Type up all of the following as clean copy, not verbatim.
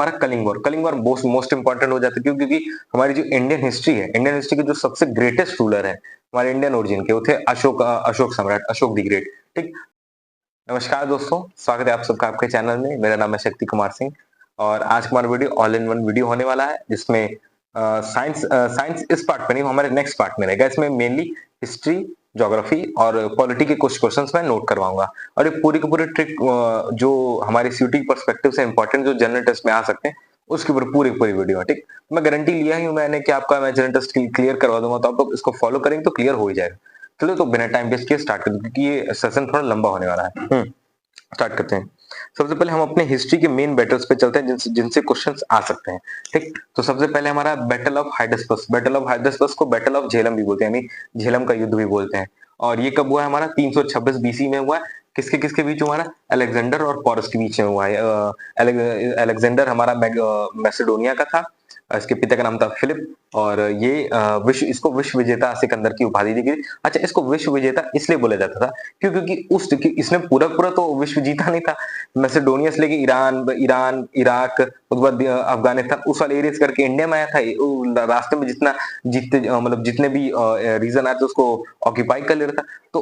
हमारा Kalinga war most important हो जाता है क्योंकि हमारी जो इंडियन हिस्ट्री है, इंडियन हिस्ट्री के जो सबसे ग्रेटेस्ट रूलर है हमारे इंडियन ओरिजिन के, वो थे अशोक सम्राट, अशोक द ग्रेट। ठीक। नमस्कार दोस्तों, स्वागत है आप सबका आपके चैनल में। मेरा नाम है शक्ति कुमार सिंह और आज का हमारा video all in one video होने वाला है, जिसमें साइंस इस पार्ट में नहीं, हमारे नेक्स्ट पार्ट में रहेगा। इसमें मेनली हिस्ट्री, ज्योग्राफी और पॉलिटी के कुछ क्वेश्चंस मैं नोट करवाऊंगा और ये पूरी की पूरी ट्रिक जो हमारे सीयूटी पर्सपेक्टिव से इंपॉर्टेंट जो जनरल टेस्ट में आ सकते हैं उसके ऊपर पूरी पूरी वीडियो है। ठीक। मैं गारंटी लिया ही हूं मैंने कि आपका मैं जनरल टेस्ट क्लियर करवा दूंगा, तो आप लोग इसको फॉलो करेंगे तो क्लियर हो ही जाएगा। चलो तो बिना टाइम वेस्ट किए स्टार्ट कर दो, क्योंकि ये सेशन थोड़ा लंबा होने वाला है। स्टार्ट करते हैं। सबसे पहले हम अपने हिस्ट्री के मेन बैटल्स पे चलते हैं जिनसे जिनसे क्वेश्चंस आ सकते हैं। ठीक। तो सबसे पहले हमारा बैटल ऑफ हाइडसपस, बैटल ऑफ हाइडसपस को बैटल ऑफ झेलम भी बोलते हैं, यानी झेलम का युद्ध भी बोलते हैं। और ये कब हुआ है? हमारा 326 बीसी में हुआ है। किसके किसके बीच हुआ? हमारा अलेक्जेंडर और पोरस के बीच में हुआ है। अलेक्जेंडर हमारा मैसेडोनिया का था, इसके पिता का नाम था फिलिप, और ये इसको विश्व विजेता सिकंदर की उपाधि दी गई। अच्छा, इसको विश्व विजेता इसलिए बोला जाता था क्योंकि इसने पूरा पूरा तो विश्व जीता नहीं था। मैसेडोनिया से लेके ईरान ईरान इराक, उसके बाद अफगानिस्तान, उस वाले एरिया से करके इंडिया में आया था। रास्ते में जितना मतलब जितने भी रीजन आए थे उसको ऑक्यूपाई कर ले रहा था। तो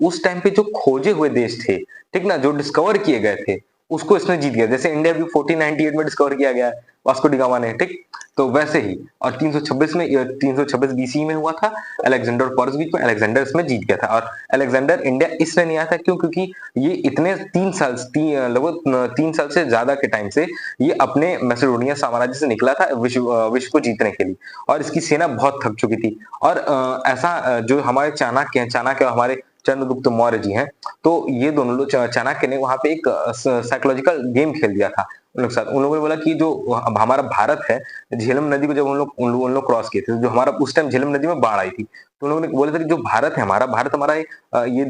उस टाइम पे जो खोजे हुए देश थे, ठीक ना, जो डिस्कवर किए गए थे, उसको इसने जीत गया। जैसे इंडिया भी 1498 में डिस्कवर किया गया है वास्को डी गामा ने। ठीक। तो वैसे ही, और 326 बीसी में हुआ था अलेक्जेंडर और पोरस बीच में। अलेक्जेंडर इसमें जीत गया था। और अलेक्जेंडर इंडिया इसलिए नहीं आया था क्योंकि ये इतने लगभग 3 साल से ज्यादा के टाइम से ये अपने मैसेडोनिया साम्राज्य से निकला था विश्व को जीतने के लिए, और इसकी सेना बहुत थक चुकी थी। और जो हमारे चाणक्य हैं, चाणक्य और हमारे चंद्रगुप्त मौर्य जी हैं, तो ये दोनों लोग, चाणक्य ने वहां पे एक साइकोलॉजिकल गेम खेल दिया था उन लोग के साथ। उन लोगों ने बोला कि जो हमारा भारत है, झेलम नदी को जब उन लोग क्रॉस किए थे, जो हमारा उस टाइम झेलम नदी में बाढ़ आई थी, तो उन लोगों ने बोला था कि जो भारत है हमारा, भारत हमारा ये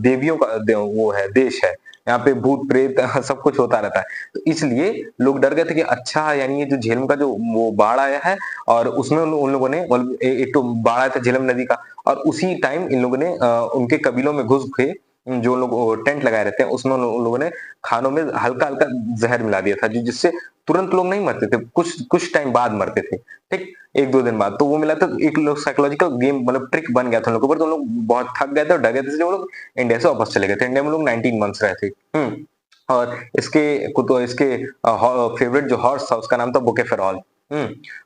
देवियों का वो है, देश है। यहाँ पे भूत प्रेत सब कुछ होता रहता है। तो इसलिए लोग डर गए थे कि अच्छा, यानी ये जो झेलम का जो वो बाढ़ आया है, और उसमें उन लोगों ने एक तो बाढ़ आया था झेलम नदी का, और उसी टाइम इन लोगों ने उनके कबीलों में घुस के, जो लोग टेंट लगाए रहते हैं, उसमें उन लोगों ने खानों में हल्का हल्का जहर मिला दिया था, जिससे तुरंत लोग नहीं मरते थे, कुछ कुछ टाइम बाद मरते थे। ठीक। 1-2 दिन बाद तो वो मिला था। एक लोग साइकोलॉजिकल गेम, मतलब ट्रिक बन गया था उन लोगों पर। तो लोग बहुत थक गए थे और डर गए थे, इसलिए वो लोग इंडिया से वापस चले गए थे। इंडिया में लोग 19 मंथ्स रहे थे। और इसके फेवरेट जो हॉर्स था उसका नाम था बुकेफेरॉल।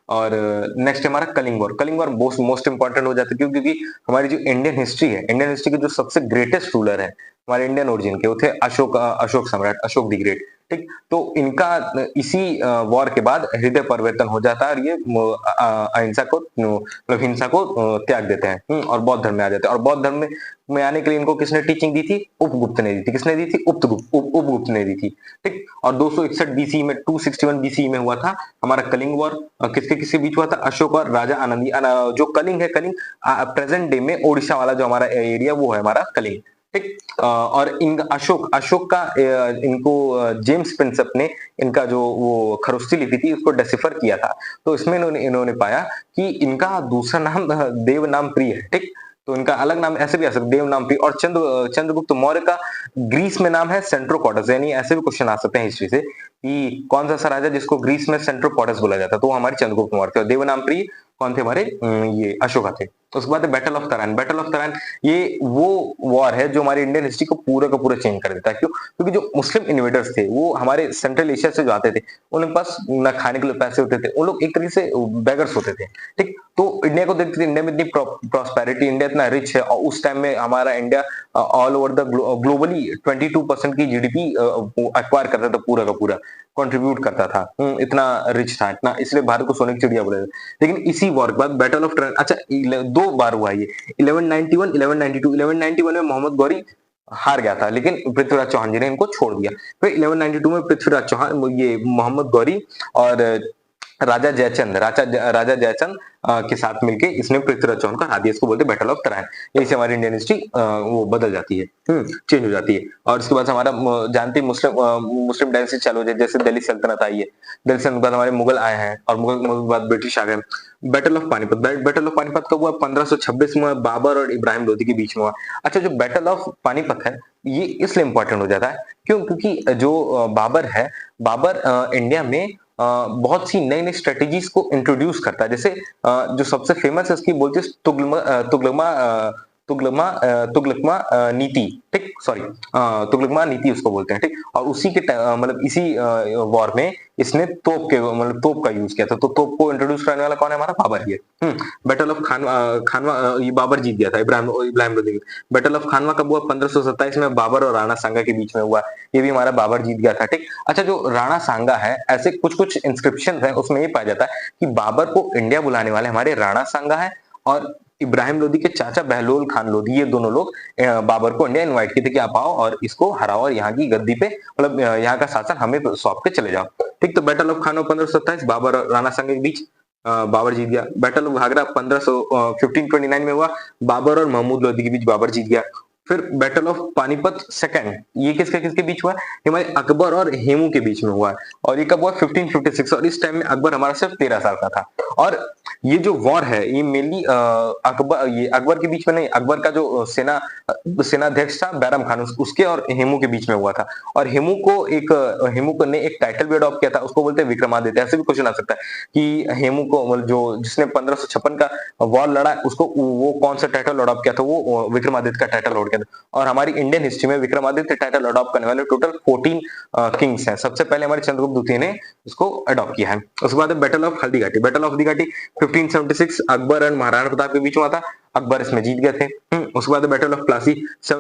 और नेक्स्ट हमारा Kalinga war. Kalinga war most important हो जाता है क्योंकि हमारी जो इंडियन हिस्ट्री है, इंडियन हिस्ट्री के जो सबसे ग्रेटेस्ट रूलर है हमारे इंडियन ओरिजिन के, वो थे अशोक सम्राट, अशोक द ग्रेट। ठीक। तो इनका इसी वॉर के बाद हृदय परिवर्तन हो जाता है, और ये अहिंसा को, मतलब हिंसा को त्याग देते हैं और बौद्ध धर्म में आ जाते हैं। और बौद्ध धर्म में आने के लिए इनको किसने टीचिंग दी थी? उपगुप्त ने दी थी। किसने दी थी? उपगुप्त ने दी थी। ठीक। और 261 बीसी में, 261 बीसी में हुआ था हमारा कलिंग वॉर। किसके किसके बीच हुआ था? अशोक और राजा आनंदी। जो कलिंग है, कलिंग प्रेजेंट डे में ओडिशा वाला जो हमारा एरिया, वो है हमारा कलिंग। ठीक। और इन अशोक का इनको जेम्स प्रिंसेप ने इनका जो वो खरोष्ठी लिपि थी उसको डेसिफर किया था। तो इसमें इन्होंने पाया कि इनका दूसरा नाम देव नाम प्रिय है। ठीक। तो इनका अलग नाम ऐसे भी आ सकता है, देव नाम प्रिय। और चंद्रगुप्त मौर्य का ग्रीस में नाम है सेंट्रोपोडस। यानी ऐसे भी क्वेश्चन आ सकते हैं हिस्ट्री से कि कौन सा राजा जिसको ग्रीस में सेंट्रोपोडस बोला जाता है, तो वो हमारे चंद्रगुप्त मौर्य थे। और देव नाम प्रिय कौन थे? हमारे ये अशोका थे। उसके बाद battle of Tarain. Battle of Tarain ये वो वॉर है जो हमारी इंडियन हिस्ट्री को पूरा का पूरा चेंज कर देता है। क्यों? क्योंकि जो मुस्लिम इन्वेडर्स थे वो हमारे सेंट्रल एशिया से जो आते थे, उनके पास ना खाने के लिए पैसे होते थे, वो लोग एक तरीके से बेगर्स होते थे। ठीक। तो इंडिया को देखते थे, इंडिया में इतनी प्रॉस्पेरिटी, इंडिया इतना रिच है, और उस टाइम में हमारा India all over the globally 22% की जीडीपी एक्वायर करता था, पूरा का पूरा कंट्रीब्यूट करता था। इतना रिच था, इतना, इसलिए भारत को सोने की चिड़िया बोला जाता है। लेकिन इसी वॉर के बाद बैटल ऑफ ट्रेंट, अच्छा 2 बार हुआ ये, 1191, 1192। 1191 में मोहम्मद गौरी हार गया था, लेकिन पृथ्वीराज चौहान जी ने इनको छोड़ दिया। फिर 1192 में पृथ्वीराज चौहान, ये मोहम्मद गौरी और राजा जयचंद राजा जयचंद के साथ मिलके इसने पृथ्वीराज चौहान को हरा दिया। इसको बोलते हैं बैटल ऑफ तराइन। यही से हमारी इंडियन हिस्ट्री वो बदल जाती है, चेंज हो जाती है। और उसके बाद हमारा जानते हैं मुस्लिम डायनेस्टी चालू हो जाए, जैसे दिल्ली सल्तनत आई है। दिल्ली सल्तनत के बाद हमारे मुगल आए हैं और मुगल के बाद ब्रिटिश आ गए। Battle of Panipat, battle of Panipat कब हुआ? 1526 में बाबर और इब्राहिम लोदी के बीच में हुआ। अच्छा, जो बैटल ऑफ पानीपत है ये इसलिए इंपॉर्टेंट हो जाता है क्यों? क्योंकि जो बाबर है, बाबर इंडिया में बहुत सी नई नई स्ट्रेटेजीज को इंट्रोड्यूस करता है। जैसे जो सबसे फेमस है उसकी बोलते हैं तुगलकमा नीति, ठीक, सॉरी, तुगलकमा नीति उसको बोलते हैं, ठीक। और उसी के मतलब इसी वॉर में इसने तोप का यूज किया था। तो तोप को इंट्रोड्यूस करने वाला कौन है? हमारा बाबर ही है। बैटल ऑफ खानवा ये बाबर जीत गया था इब्राहिम लोदी। बैटल ऑफ खानवा कब हुआ? 1527 में बाबर और राणा सांगा के बीच में हुआ। ये भी हमारा बाबर जीत गया था, ठीक। अच्छा, जो राणा सांगा है, ऐसे कुछ कुछ इंस्क्रिप्शन है उसमें ये पाया जाता है कि बाबर को इंडिया बुलाने वाले हमारे राणा सांगा है और इब्राहिम लोदी के चाचा बहलोल खान लोदी, ये दोनों लोग बाबर को इंडिया इनवाइट किए थे कि आप आओ और इसको हराओ और यहाँ की गद्दी पे, मतलब यहाँ का शासन हमें सौंप के चले जाओ, ठीक। तो बैटल ऑफ खानवा 1527 बाबर और राणा सांगा के बीच बाबर जीत गया। बैटल ऑफ घाघरा 1529 में हुआ, बाबर और महमूद लोदी के बीच बाबर जीत गया। फिर बैटल ऑफ पानीपत सेकंड, ये किसके किसके बीच हुआ? हमारे अकबर और हेमू के बीच में हुआ है। और ये कब हुआ? 1556। और इस टाइम में अकबर हमारा सिर्फ 13 साल का था। और ये जो वॉर है ये मेनली अकबर के बीच में नहीं, अकबर का जो सेनाध्यक्ष था बैरम खान, उसके और हेमू के बीच में हुआ था। और हेमू को ने एक टाइटल भी अडॉप्ट किया था, उसको बोलते हैं विक्रमादित्य। ऐसे भी क्वेश्चन आ सकता है कि हेमू को, मतलब जो जिसने 1556 का वॉर लड़ा, उसको वो कौन सा टाइटल अडॉप्ट किया था? वो विक्रमादित्य का टाइटल अडॉप्ट किया था। और हमारी इंडियन हिस्ट्री में विक्रमादित्य टाइटल अडॉप्ट करने वाले टोटल 14 किंग्स हैं। सबसे पहले हमारे चंद्रगुप्त द्वितीय ने इसको अडॉप्ट किया है। उसके बाद battle of Haldighati. Battle of Haldighati 1576 Akbar and Maharana Pratap के बीच में हुआ था। अकबर इसमें जीत गए थे। उसके बाद बैटल ऑफ प्लासी,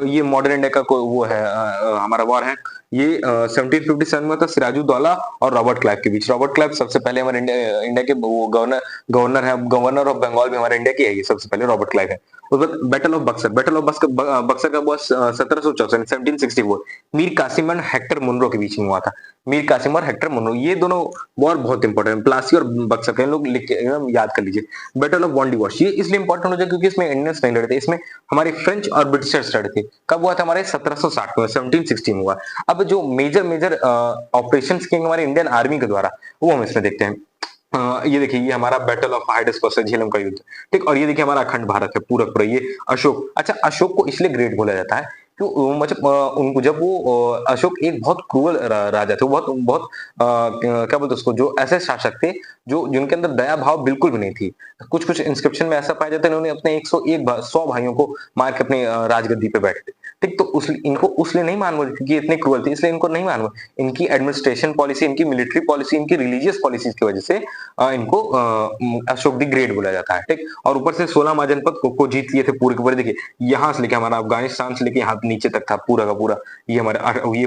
ये मॉडर्न इंडिया का वो है, हमारा वॉर है। ये 1757 में था सिराजुद्दौला और रॉबर्ट क्लाइव के बीच। रॉबर्ट क्लाइव सबसे पहले हमारे इंडिया के गवर्नर है, गवर्नर ऑफ बंगाल भी हमारे इंडिया की है, ये सबसे पहले रॉबर्ट क्लाइव है। उसके बाद battle of Buxar. Battle of Buxar का हुआ 1764 Mir Qasim and Hector Munro के बीच में हुआ था। मीर कासिम और हेक्टर मुनरो, ये दोनों वॉर बहुत इंपॉर्टेंट, प्लासी और बक्सर के लोग लिख के एकदम याद कर लीजिए। बैटल ऑफ वॉन्डिवॉश, ये इसलिए इंपॉर्टेंट हो जाए क्योंकि इसमें इंडियंस नहीं लड़े थे, इसमें हमारे फ्रेंच और ब्रिटिशर्स लड़े थे। कब हुआ था? हमारे 1760 में, 1760 में हुआ। अब जो मेजर ऑपरेशंस किए हमारे इंडियन आर्मी के द्वारा, वो हम इसमें देखते हैं। ये देखिए, ये हमारा बैटल ऑफ हाइडेस्पस है, झेलम का युद्ध, ठीक। और ये देखिए हमारा अखंड भारत है पूरा पूरा। ये अशोक, अच्छा, अशोक को इसलिए ग्रेट बोला जाता है क्यों? मतलब उनको जब वो अशोक एक बहुत क्रूअल राजा थे, बहुत बहुत क्या बोलते उसको, जो ऐसे शासक थे जो जिनके अंदर दया भाव बिल्कुल भी नहीं थी। कुछ कुछ इंस्क्रिप्शन में ऐसा पाया जाता है इन्होंने अपने 100 भाइयों को मार के अपने राजगद्दी पे बैठे, ठीक। तो इनको उसलिए नहीं मानव क्योंकि इतने क्रूअल थे, इसलिए इनको नहीं मानव। इनकी एडमिनिस्ट्रेशन पॉलिसी, इनकी मिलिट्री पॉलिसी, इनकी रिलीजियस पॉलिसीज की वजह से इनको अशोक दी ग्रेट बोला जाता है, ठीक। और ऊपर से 16 महाजनपद को जीत लिए थे पूरे के पूरे। देखिए यहाँ से लेके हमारा अफगानिस्तान से लेके यहाँ नीचे तक था पूरा का पूरा, ये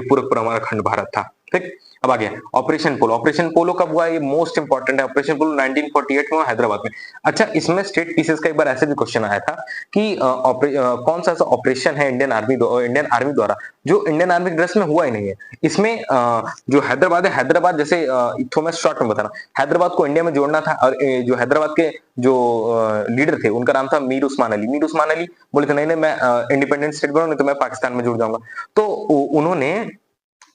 पूरा हमारा खंड भारत था, ठीक। अब आ गया ऑपरेशन पोलो। ऑपरेशन पोलो कब हुआ? ये मोस्ट इंपॉर्टेंट है। ऑपरेशन पोलो 1948 में हैदराबाद में। अच्छा, इसमें स्टेट पीसेस का एक बार ऐसे भी क्वेश्चन आया था कि कौन सा ऐसा ऑपरेशन है इंडियन आर्मी द्वारा जो इंडियन आर्मी के ड्रेस में हुआ ही नहीं है। इसमें जो हैदराबाद है, हैदराबाद जैसे थोड़ा मैं शॉर्ट में बताना, हैदराबाद को इंडिया में जोड़ना था। और जो हैदराबाद के जो लीडर थे उनका नाम था मीर उस्मान अली। मीर उस्मान अली बोले थे नहीं नहीं, मैं इंडिपेंडेंट स्टेट बनूं, नहीं तो मैं पाकिस्तान में जुड़ जाऊंगा। तो उन्होंने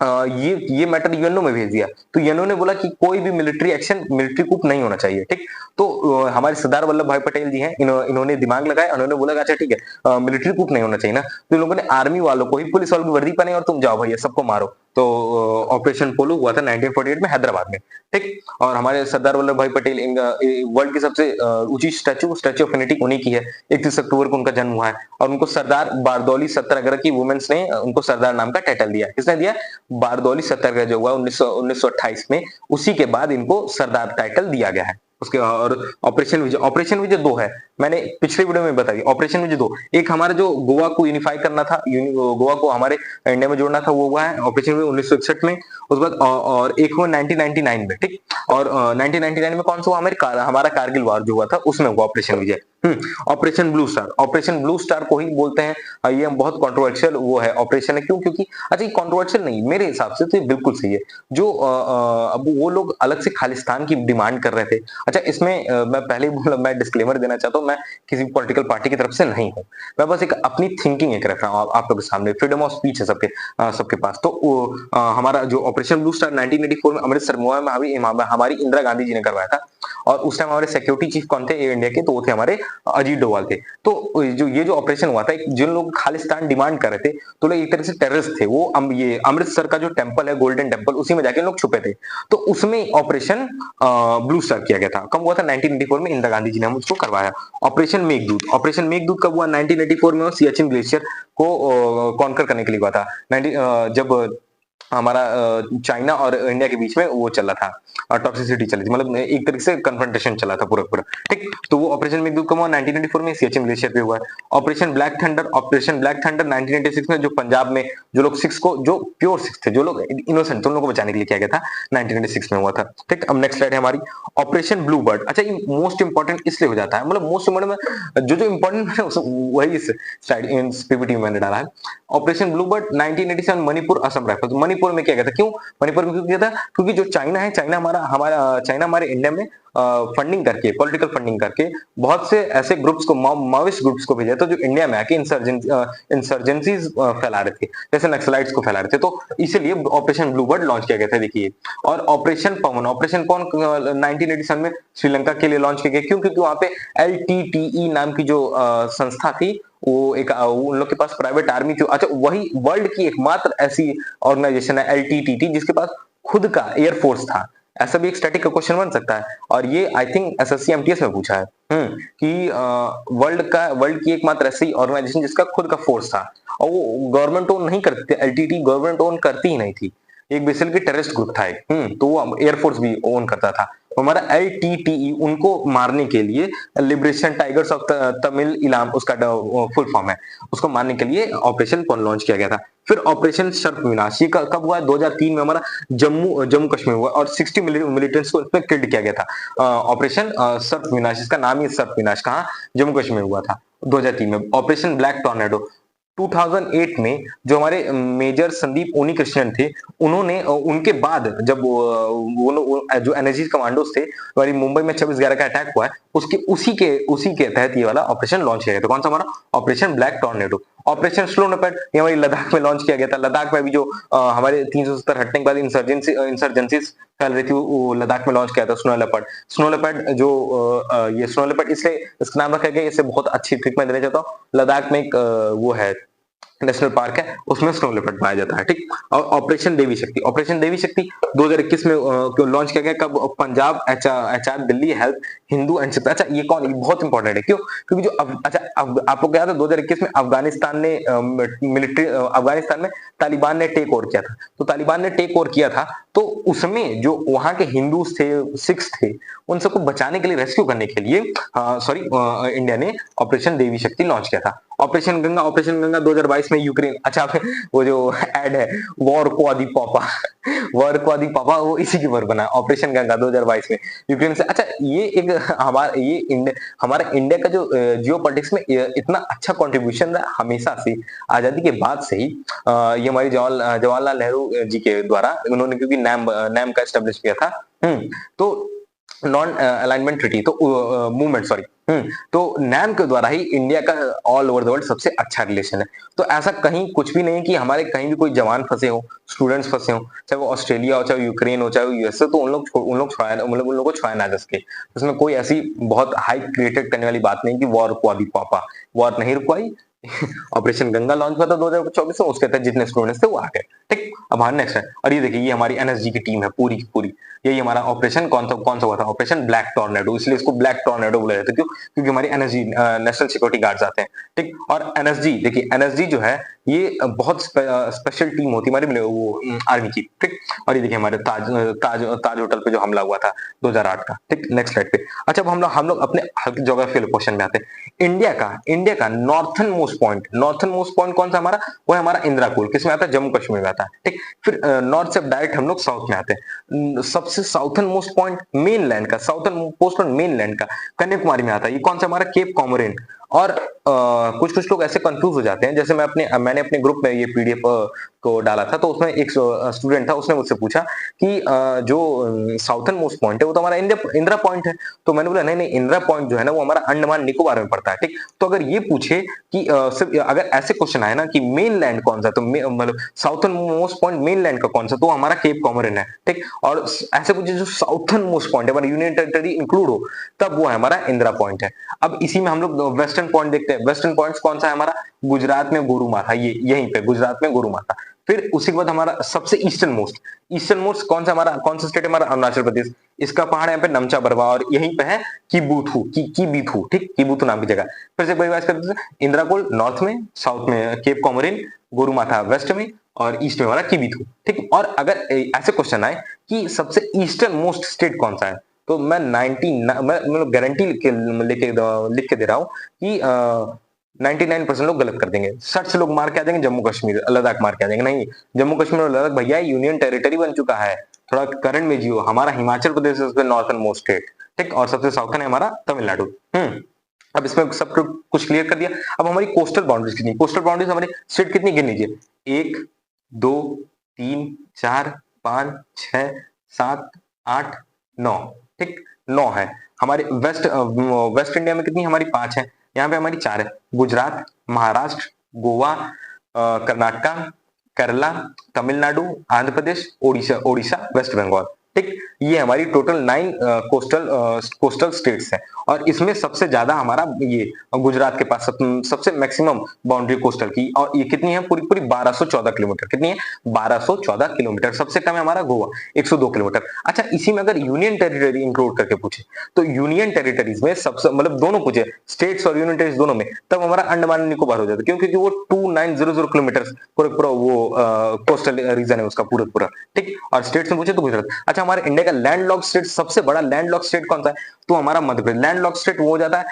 ये मैटर यूएनओ में भेज दिया। तो यूएनओ ने बोला कि कोई भी मिलिट्री एक्शन, मिलिट्री कूप नहीं होना चाहिए, ठीक। तो हमारे सरदार वल्लभ भाई पटेल जी हैं, इन्होंने दिमाग लगाया, उन्होंने बोला अच्छा ठीक है, मिलिट्री कूप नहीं होना चाहिए ना। तो इन लोगों ने आर्मी वालों को ही पुलिस वालों की वर्दी पहने और तुम जाओ भैया सबको मारो। तो ऑपरेशन पोलो हुआ था 1948 में हैदराबाद में, ठीक। और हमारे सरदार वल्लभ भाई पटेल वर्ल्ड की सबसे ऊंची स्टैच्यू ऑफ यूनिटी उन्हीं की है। 31 अक्टूबर को उनका जन्म हुआ है। और उनको सरदार बारदौली सत्याग्रह की वुमेन्स ने उनको सरदार नाम का टाइटल दिया। किसने दिया? बारदौली सत्याग्रह जो हुआ 1928 में, उसी के बाद इनको सरदार टाइटल दिया गया है। उसके और ऑपरेशन विजय 2 है, मैंने पिछले वीडियो में बता दी। ऑपरेशन विजय 2, एक हमारा जो गोवा को यूनिफाई करना था, गोवा को हमारे इंडिया में जोड़ना था, वो हुआ है ऑपरेशन विजय 1961 में। उसके बाद और एक हुआ 1999 में, ठीक। और 1999 में कौन सा हुआ? हमारा कारगिल वार जो हुआ था उसमें हुआ ऑपरेशन विजय। ऑपरेशन ब्लू स्टार को ही बोलते हैं। ये बहुत कंट्रोवर्शियल वो है ऑपरेशन है, क्यों? क्योंकि अच्छा, ये कंट्रोवर्शियल नहीं, मेरे हिसाब से तो ये बिल्कुल सही है। जो अब वो लोग अलग से खालिस्तान की डिमांड कर रहे थे। अच्छा, इसमें मैं पहले ही बोला, मैं डिस्क्लेमर देना चाहता हूँ, मैं किसी पॉलिटिकल पार्टी की तरफ से नहीं हूँ। मैं बस एक अपनी थिंकिंग एक रख रहा हूँ आप लोगों के सामने। फ्रीडम ऑफ स्पीच है सबके पास। तो हमारा जो ऑपरेशन ब्लू स्टार 1984 में अमृतसर में हमारी इंदिरा गांधी जी ने करवाया था। और उस टाइम हमारे सिक्योरिटी चीफ कौन थे इंडिया के? तो वो थे हमारे अजीत डोभाल थे। तो जो ऑपरेशन हुआ था, जिन लोग खालिस्तान डिमांड कर रहे थे, तो लोग एक तरह से टेररिस्ट थे। वो ये अमृतसर का जो टेम्पल है, गोल्डन टेम्पल, उसी में जाके लोग छुपे थे। तो उसमें ऑपरेशन ब्लू स्टार किया गया था। कब हुआ था? 1984 में इंदिरा गांधी जी ने हम उसको करवाया। ऑपरेशन मेघदूत कब हुआ? 1984 में सियाचिन ग्लेशियर को कॉन्कर करने के लिए हुआ था। जब हमारा चाइना और इंडिया के बीच में वो चला था, टॉक्सिसिटी चली थी, मतलब एक तरीके से कन्फ्रंटेशन चला था पूरा। ठीक, तो वो ऑपरेशन मेघदूत कब हुआ? 1984 में सियाचिन ग्लेशियर पे हुआ है। ऑपरेशन ब्लैक थंडर 1986 में, जो पंजाब में जो लोग सिक्स को, जो प्योर सिक्स थे, जो लोग इनोसेंट थे, उन लोगों को बचाने के लिए किया गया था, 1986 में हुआ था। ठीक, अब नेक्स्ट स्लाइड है हमारी ऑपरेशन ब्लू बर्ड। अच्छा, ये मोस्ट इंपॉर्टेंट इसलिए हो जाता है, मतलब मोस्ट इंपॉर्टेंट जो इंपॉर्टेंट है वही इस स्लाइड इन पीपीटी में मैंने डाला है। Operation blue bird 1987 Manipur Assam rifles. Manipur में किया गया था। क्यों मणिपुर में क्यों किया था? क्योंकि जो चाइना है, चाइना हमारे इंडिया में फंडिंग करके, पॉलिटिकल फंडिंग करके बहुत से ऐसे ग्रुप्स को, माओइस्ट ग्रुप्स को भेजा था, जो इंडिया में आके इंसर्जेंसीज फैला रहे थे, जैसे नक्सलाइट्स को फैला रहे थे। तो इसीलिए ऑपरेशन ब्लू बर्ड लॉन्च किया गया था, देखिए। और ऑपरेशन पवन 1987 में श्रीलंका के लिए लॉन्च किया गया। क्यों? क्योंकि वहां पे LTTE नाम की जो संस्था थी, वो एक उन लोग के पास प्राइवेट आर्मी थी। अच्छा, वही वर्ल्ड की एकमात्र ऐसी ऑर्गेनाइजेशन है LTTT जिसके पास खुद का एयरफोर्स था। ऐसा भी एक स्टैटिक का क्वेश्चन बन सकता है, और ये आई थिंक SSC MTS में पूछा है कि वर्ल्ड की एकमात्र ऐसी ऑर्गेनाइजेशन जिसका खुद का फोर्स था, और वो गवर्नमेंट ओन नहीं करती थी। LTT गवर्नमेंट ओन करती ही नहीं थी, एक बेसिकली टेररिस्ट ग्रुप था एक। तो वो एयरफोर्स भी ओन करता था। हमारा LTTE उनको मारने के लिए, liberation tigers of Tamil Ilam उसका फुल फॉर्म है, उसको मारने के लिए ऑपरेशन लॉन्च किया गया था। फिर ऑपरेशन सर्प विनाश, ये कब हुआ? 2003 में हमारा जम्मू कश्मीर हुआ, और 60 मिलिटेंट्स को इसमें किल्ड किया गया था। ऑपरेशन सर्प विनाश, इसका नाम ही सर्प विनाश, कहाँ? जम्मू कश्मीर हुआ था 2003 में। ऑपरेशन ब्लैक टॉर्नेडो 2008 में, जो हमारे मेजर संदीप उन्नीकृष्णन थे, उन्होंने उनके बाद जब वो जो एनर्जी कमांडोज थे, हमारी मुंबई में 26/11 का अटैक हुआ है, उसी के तहत ये वाला ऑपरेशन लॉन्च किया गया था। कौन सा? हमारा operation black tornado. Operation slow leopard, ये हमारी लद्दाख में लॉन्च किया गया था। लद्दाख में भी जो हमारे 370 हटने के बाद इंसर्जेंसीज फैल रही थी, वो लद्दाख में लॉन्च किया था स्नो लेपर्ड जो ये स्नो लेपर्ड इसलिए इसका नाम रखा गया, इसे बहुत अच्छी ट्रिक मैं देना चाहता हूँ। लद्दाख में एक वो है, नेशनल पार्क है, उसमें स्नो लेपर्ड पाया जाता है। ठीक, और ऑपरेशन देवी शक्ति 2021 में लॉन्च किया गया। कब? Punjab, HR Delhi help Hindu and shift. अच्छा, ये कौन? ये बहुत इंपॉर्टेंट है। क्यों? क्योंकि आपको क्या था, 2021 में अफगानिस्तान में तालिबान ने टेक ओवर किया था। तो तालिबान ने टेक ओवर किया था, तो उसमें जो वहां के हिंदूज थे, सिख्स थे, उन सबको बचाने के लिए, रेस्क्यू करने के लिए इंडिया ने ऑपरेशन देवी शक्ति लॉन्च किया था। ऑपरेशन गंगा 2022 में यूक्रेन। अच्छा, वो जो एड है, वॉर को आदि पापा, वो इसी के ऊपर बना, ऑपरेशन गंगा 2022 में यूक्रेन से। अच्छा, ये एक हमारा इंडिया का जो जियो पॉलिटिक्स में इतना अच्छा कंट्रीब्यूशन रहा हमेशा से, आजादी के बाद से ही। ये हमारी जवाहरलाल नेहरू जी के द्वारा, उन्होंने क्योंकि नैम का एस्टेब्लिश किया था। तो नॉन अलाइनमेंट ट्रीटी, तो मूवमेंट, सॉरी, तो नैम के द्वारा ही इंडिया का ऑल ओवर द वर्ल्ड सबसे अच्छा रिलेशन है। तो ऐसा कहीं कुछ भी नहीं कि हमारे कहीं भी कोई जवान फंसे हो, स्टूडेंट्स फंसे हो, चाहे वो ऑस्ट्रेलिया हो, चाहे वो यूक्रेन हो, चाहे वो USA, तो उन लोग को छुड़ाया ना जा सके। उसमें कोई ऐसी बहुत हाई क्रिएटेड करने वाली बात नहीं कि वॉर को आदि पापा, वॉर नहीं रुकवाई। ऑपरेशन गंगा लॉन्च हुआ था 2024 में, उसके तहत जितने स्टूडेंट्स थे वो आ गए। ठीक, अब हाँ नेक्स्ट है, और ये देखिए, ये हमारी NSG की टीम है पूरी की पूरी। यही हमारा ऑपरेशन कौन सा हुआ था? ऑपरेशन ब्लैक टॉर्नेडो, इसलिए इसको ब्लैक टॉर्नेडो बोला जाता है। क्यों? क्योंकि हमारी NSG नेशनल सिक्योरिटी गार्ड्स आते हैं। ठीक, और NSG देखिए, NSG जो है ये बहुत स्पेशल टीम होती है हमारी वो आर्मी की। ठीक, और ये देखिए हमारे ताज होटल पे जो हमला हुआ था 2008 का। ठीक, नेक्स्ट स्लाइड पे। अच्छा, अब हम लोग अपने हल्के ज्योग्राफिकल क्वेश्चन में आते हैं। इंडिया का नॉर्थन मोस्ट पॉइंट कौन सा हमारा? वो है हमारा इंदिरा कूल। किसमें आता है? जम्मू कश्मीर में आता है। आता है, ठीक। फिर नॉर्थ से डायरेक्ट हम लोग साउथ में आते हैं। सबसे साउथर्न मोस्ट पॉइंट मेनलैंड का, साउथर्न मोस्ट पॉइंट मेनलैंड का कन्याकुमारी में आता है। ये कौन सा हमारा केप कॉमोरिन। और कुछ कुछ लोग ऐसे कंफ्यूज हो जाते हैं, जैसे मैंने अपने ग्रुप में ये पीडीएफ को डाला था, तो उसमें एक स्टूडेंट था, उसने मुझसे पूछा कि जो साउथर्न मोस्ट पॉइंट है वो तो हमारा इंदिरा पॉइंट है। तो मैंने बोला नहीं नहीं, इंदिरा पॉइंट जो है ना वो हमारा अंडमान निकोबार में पड़ता है, ठीक। तो अगर ये पूछे कि सिर्फ अगर ऐसे क्वेश्चन आए ना कि मेन लैंड कौन सा, तो मतलब southern most point main land का कौन सा, तो हमारा केप कॉमोरिन है, ठीक। और ऐसे पूछे जो साउथर्न मोस्ट पॉइंट है, हमारा यूनियन टेरिटरी इंक्लूड हो, तब वो हमारा इंदिरा पॉइंट है। अब इसी में हम लोग वेस्टर्न पॉइंट देखते हैं। वेस्टर्न पॉइंट कौन सा है हमारा, गुजरात में गोरुमाथा, ये यहीं पे गुजरात में गोरुमाथा। फिर उसी के बाद हमारा सबसे ईस्टर्न मोस्ट कौन सा हमारा, कौन सा स्टेट है हमारा, अरुणाचल प्रदेश। इसका पहाड़ यहाँ पे नमचा बरवा, और यहीं पे है कीबीथू, ठीक, कीबीथू नाम की जगह। फिर से परिभाषित करते हैं, इंदिरा कोल नॉर्थ में, साउथ में केप कॉमोरिन, गोरुमाथा वेस्ट में, और ईस्ट में हमारा कीबीथू, ठीक। और अगर ऐसे क्वेश्चन आए कि सबसे ईस्टर्न मोस्ट स्टेट कौन सा है, तो मैं 90 मैं गारंटी लिख के दे रहा हूं कि 99% लोग गलत कर देंगे। 60 से लोग मार के आ जाएंगे जम्मू कश्मीर लद्दाख मार के आ जाएंगे। नहीं, जम्मू कश्मीर और लद्दाख भैया यूनियन टेरिटरी बन चुका है, थोड़ा करंट में जियो। हमारा हिमाचल प्रदेश है नॉर्थन मोस्ट स्टेट, ठीक। और सबसे साउथर्न है हमारा तमिलनाडु। अब इसमें सब कुछ क्लियर कर दिया। अब हमारी कोस्टल बाउंड्रीज कितनी, कोस्टल बाउंड्रीज हमारी स्टेट कितनी गिन लीजिए, 1 2 3 4 5 6 7 8 9, ठीक, 9 है। हमारे वेस्ट इंडिया में कितनी, हमारी 5 है। यहाँ पे हमारी 4 है, गुजरात, महाराष्ट्र, गोवा, कर्नाटका, केरला, तमिलनाडु, आंध्र प्रदेश, ओडिशा, वेस्ट बंगाल, ठीक। ये हमारी टोटल 9 कोस्टल स्टेट्स है। और इसमें सबसे ज्यादा हमारा ये गुजरात के पास सबसे मैक्सिमम बाउंड्री कोस्टल की, और ये कितनी है, पूरी पूरी 1214 किलोमीटर। कितनी है, 1214 किलोमीटर। सबसे कम है हमारा गोवा, 102 किलोमीटर। अच्छा, इसी में अगर यूनियन टेरिटरी इंक्लूड करके पूछे, तो यूनियन टेरिटरीज में सबसे, मतलब दोनों पूछे, स्टेट्स और यूनियन टेरिटरीज दोनों में, तब हमारा अंडमान निकोबार हो जाता है। क्यों, क्योंकि वो 2900 किलोमीटर पूरा वो कोस्टल रीजन है उसका पूरा, ठीक। और स्टेट्स में पूछे तो गुजरात। अच्छा, हमारे इंडिया का लैंडलॉक्ड स्टेट, सबसे बड़ा लैंडलॉक्ड स्टेट कौन सा है, तो हमारा मध्य प्रदेश। लैंडलॉक्ड स्टेट वो हो जाता है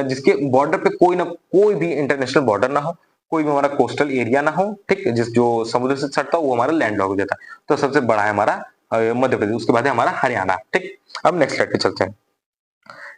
जिसके बॉर्डर पे कोई भी इंटरनेशनल बॉर्डर ना हो, कोई भी हमारा कोस्टल एरिया ना हो, ठीक। जो समुद्र से सटता हो वो हमारा लैंडलॉक्ड हो जाता है। तो सबसे बड़ा है हमारा मध्य प्रदेश, उसके बाद है हमारा हरियाणा, ठीक। अब नेक्स्ट स्लाइड पे चलते हैं।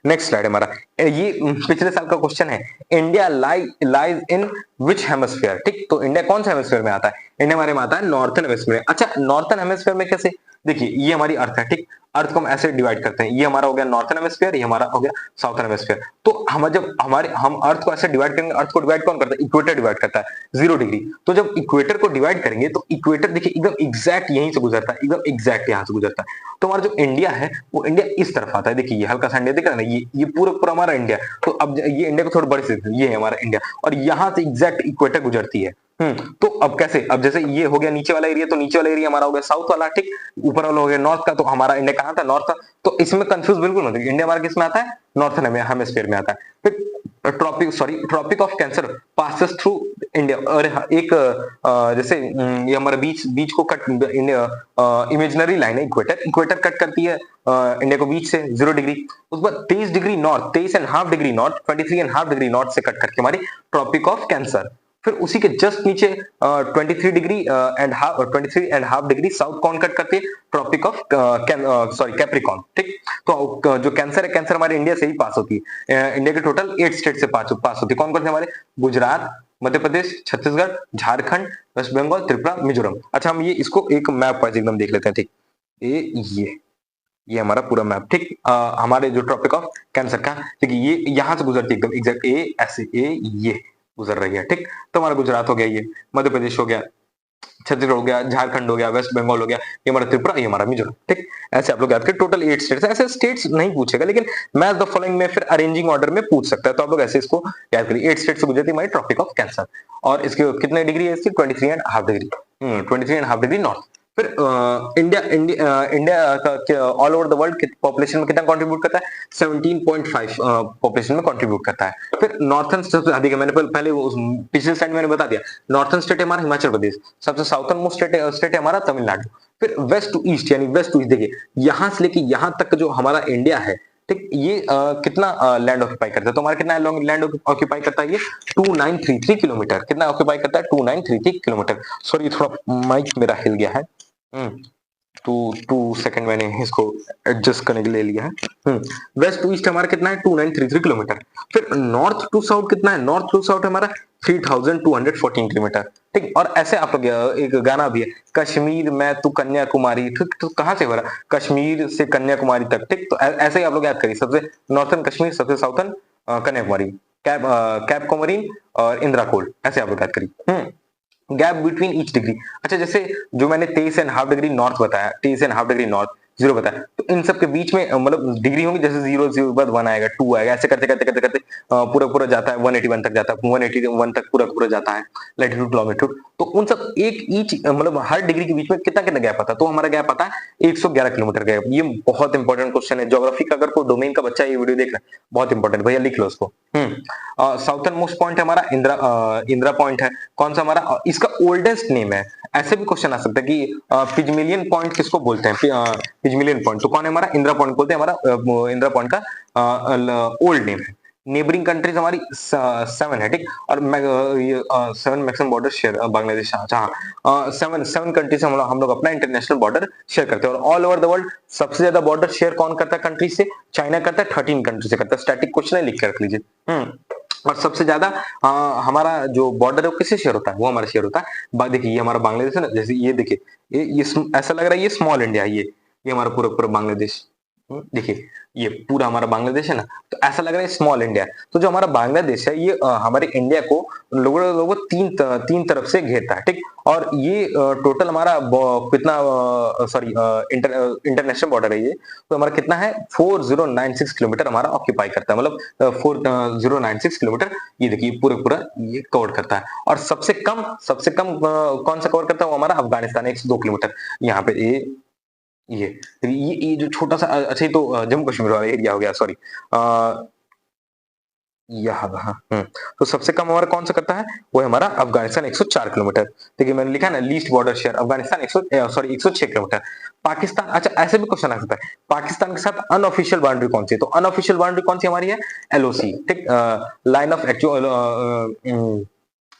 नेक्स्ट स्लाइड हमारा, ये पिछले साल का क्वेश्चन है, India lies in which hemisphere, ठीक। तो इंडिया कौन सा हेमिस्फीयर में आता है, इंडिया हमारे में आता है नॉर्थन हेमिस्फीयर। अच्छा, नॉर्थन हेमिस्फीयर में कैसे, देखिए ये हमारी अर्थ है, ठीक। अर्थ को हम ऐसे डिवाइड करते हैं, ये हमारा हो गया नॉर्थन हेमिस्फीयर, ये हमारा हो गया साउथर्न हेमिस्फीयर। तो हम अर्थ को ऐसे डिवाइड करेंगे, अर्थ को डिवाइड कौन करता है, इक्वेटर डिवाइड करता है 0 डिग्री। तो जब इक्वेटर को डिवाइड करेंगे तो इक्वेटर देखिए एकदम एग्जैक्ट यहीं से गुजरता है, एकदम एग्जैक्ट यहां से गुजरता है। तो हमारा जो इंडिया है वो इंडिया इस तरफ आता है, देखिए ये हल्का सा इंडिया दिख रहा है ना, ये पूरा पूरा हमारा इंडिया। तो अब ये इंडिया को थोड़ा बड़े से, ये है हमारा इंडिया, और यहां से एग्जैक्ट इक्वेटर गुजरती है। तो अब कैसे, अब जैसे ये हो गया नीचे वाला एरिया, तो नीचे वाला एरिया हमारा हो गया साउथ वाला, ठीक। ऊपर वाला हो गया नॉर्थ का, तो हमारा इंडिया कहां था, नॉर्थ था। तो इसमें कंफ्यूज बिल्कुल मत, इंडिया हमारा किस में आता है, नॉर्थन हेमिस्फीयर में आता है। फिर Tropic of Cancer passes through India. और एक जैसे ये हमारा बीच को कट, इमेजिनरी लाइन है इक्वेटर कट करती है इंडिया को बीच से 0 डिग्री। उसके बाद 23 degree north, 23.5 degree north, 23.5 degree north से कट करके हमारी ट्रॉपिक ऑफ कैंसर। फिर उसी के जस्ट नीचे 23 degree and half degree south कौन कट करती है, ट्रॉपिक ऑफ कैप्रिकॉन, ठीक। तो जो कैंसर है, कैंसर हमारे इंडिया से ही पास होती है। इंडिया के टोटल 8 स्टेट से पास होती है। कौन कौन से हमारे, गुजरात, मध्य प्रदेश, छत्तीसगढ़, झारखंड, वेस्ट बंगाल, त्रिपुरा, मिजोरम। अच्छा, हम ये इसको एक मैप वाइज एकदम देख लेते हैं, ठीक। ये हमारा पूरा मैप, ठीक। हमारे जो ट्रॉपिक ऑफ कैंसर का, ठीक, ये यहां से गुजरती है एकदम एग्जैक्ट, ऐसे ये गुजर रही है, ठीक। तो हमारा गुजरात हो गया, ये मध्य प्रदेश हो गया, छत्तीसगढ़ हो गया, झारखंड हो गया, वेस्ट बंगाल हो गया, ये हमारा त्रिपुरा, ये हमारा मिजोरम, ठीक। ऐसे आप लोग याद करें, टोटल 8 स्टेट्स। ऐसे स्टेट्स नहीं पूछेगा, लेकिन मैच द फॉलोइंग में फिर अरेंजिंग ऑर्डर में पूछ सकता है। तो आप लोग ऐसे इसको याद करिए, 8 स्टेट से गुजरती हमारी ट्रॉपिक ऑफ कैंसर। और इसके कितने डिग्री है, इसकी 23.5 डिग्री, 23.5 डिग्री नॉर्थ। फिर इंडिया का all over the world population में कितना कंट्रीब्यूट करता है, 17.5 पॉपुलेशन में कंट्रीब्यूट करता है। फिर नॉर्थन सबसे अधिक है, मैंने पहले पिछले स्लाइड में मैंने बता दिया, नॉर्थन स्टेट है हमारा हिमाचल प्रदेश, सबसे साउथर्न मोस्ट स्टेट है हमारा तमिलनाडु। फिर वेस्ट टू ईस्ट, यानी वेस्ट टू ईस्ट, देखिए यहां से लेके यहां तक जो हमारा इंडिया है, ठीक, ये कितना लैंड ऑक्यूपाई करता है, तो हमारा कितना लैंड ऑक्यूपाई करता है ये 2933 किलोमीटर, कितना ऑक्यूपाई करता है 2933 किलोमीटर। सॉरी थोड़ा माइक मेरा हिल गया है, टू सेकंड मैंने इसको एडजस्ट करने के लिए लिया है। वेस्ट टू ईस्ट हमारा कितना है 2933 किलोमीटर। फिर नॉर्थ टू साउथ कितना है, नॉर्थ टू साउथ हमारा 3214 किलोमीटर। ठीक, और ऐसे आप लोग एक गाना भी है, कश्मीर में तू कन्याकुमारी, ठीक, तो कहां से हो रहा, कश्मीर से कन्याकुमारी तक। ठीक, तो ऐसे ही आप लोग याद करिए, सबसे नॉर्थन कश्मीर, सबसे साउथन कन्याकुमारी, कैप कोमरीन और इंदिरा कोल, ऐसे आप लोग याद करिए। गैप बिटवीन ईच डिग्री, अच्छा जैसे जो मैंने 23.5 डिग्री नॉर्थ बताया, 23.5 डिग्री नॉर्थ, 0 बताया, तो इन सब के बीच में मतलब डिग्री होंगी, जैसे 0 0 बाद 1 आएगा, 2 आएगा, ऐसे करते करते करते करते पूरा पूरा जाता है 181 तक जाता है, 181 तक पूरा पूरा जाता है लैटिट्यूड लॉन्गिट्यूड। तो उन सब एक ईच मतलब हर डिग्री के बीच में कितना कितना गैप आता है, तो हमारा गैप आता है 111 किलोमीटर गैप। ये बहुत इंपॉर्टेंट क्वेश्चन है, ज्योग्राफी का अगर कोई डोमेन का बच्चा ये वीडियो देख रहा है, बहुत इंपॉर्टेंट, भैया लिख लो उसको। साउथर्न मोस्ट पॉइंट हमारा इंदिरा पॉइंट है, कौन सा हमारा, इसका ओल्डेस्ट नेम है। ऐसे भी क्वेश्चन आ सकता है कि पिजमिलियन पॉइंट किसको बोलते हैं, पिजमिलियन पॉइंट, तो कौन है हमारा, इंदिरा पॉइंट बोलते हैं, हमारा इंदिरा पॉइंट का ओल्ड नेम है। नेबरिंग कंट्रीज हमारी 7 है, ठीक, और 7 मैक्सिमम बॉर्डर शेयर बांग्लादेश, हाँ 7 कंट्रीज हम लोग अपना इंटरनेशनल बॉर्डर शेयर करते हैं। और ऑल ओवर द वर्ल्ड सबसे ज्यादा बॉर्डर शेयर कौन करता है कंट्री से, चाइना करता है, 13 कंट्री से करता है। स्टैटिक क्वेश्चन है, लिख के रख लीजिए। और सबसे ज्यादा हमारा जो बॉर्डर है वो किससे शेयर होता है, वो हमारा शेयर होता है, देखिए ये हमारा बांग्लादेश है ना, जैसे ये देखिए ये ऐसा लग रहा है ये स्मॉल इंडिया है, ये हमारा पूरा पूरा बांग्लादेश, देखिए ये पूरा हमारा बांग्लादेश है ना, तो ऐसा लग रहा है स्मॉल इंडिया। तो जो हमारा बांग्लादेश है ये हमारे इंडिया को लोगों तीन तरफ से घेरता है, ठीक, और ये टोटल हमारा कितना, सॉरी इंटरनेशनल बॉर्डर है ये, तो हमारा कितना है 4096 किलोमीटर हमारा ऑक्यूपाई करता है, मतलब 4096 किलोमीटर, ये देखिए पूरा पूरा ये कवर करता है। और सबसे कम कौन सा कवर करता है, वो हमारा अफगानिस्तान 102 किलोमीटर। यहाँ पे ये जो छोटा सा, अच्छा ये तो जम्मू कश्मीर वाला एरिया हो गया, सॉरी तो सबसे कम हमारा कौन सा करता है, वो है हमारा अफगानिस्तान 104 किलोमीटर। देखिए मैंने लिखा है ना, least border share Afghanistan 106 kilometre. Pakistan, अच्छा ऐसे भी क्वेश्चन आ सकता है, पाकिस्तान के साथ अनऑफिशियल बाउंड्री कौन सी है, तो अनऑफिशियल बाउंड्री कौन सी हमारी है, एलओसी, ठीक, line of actual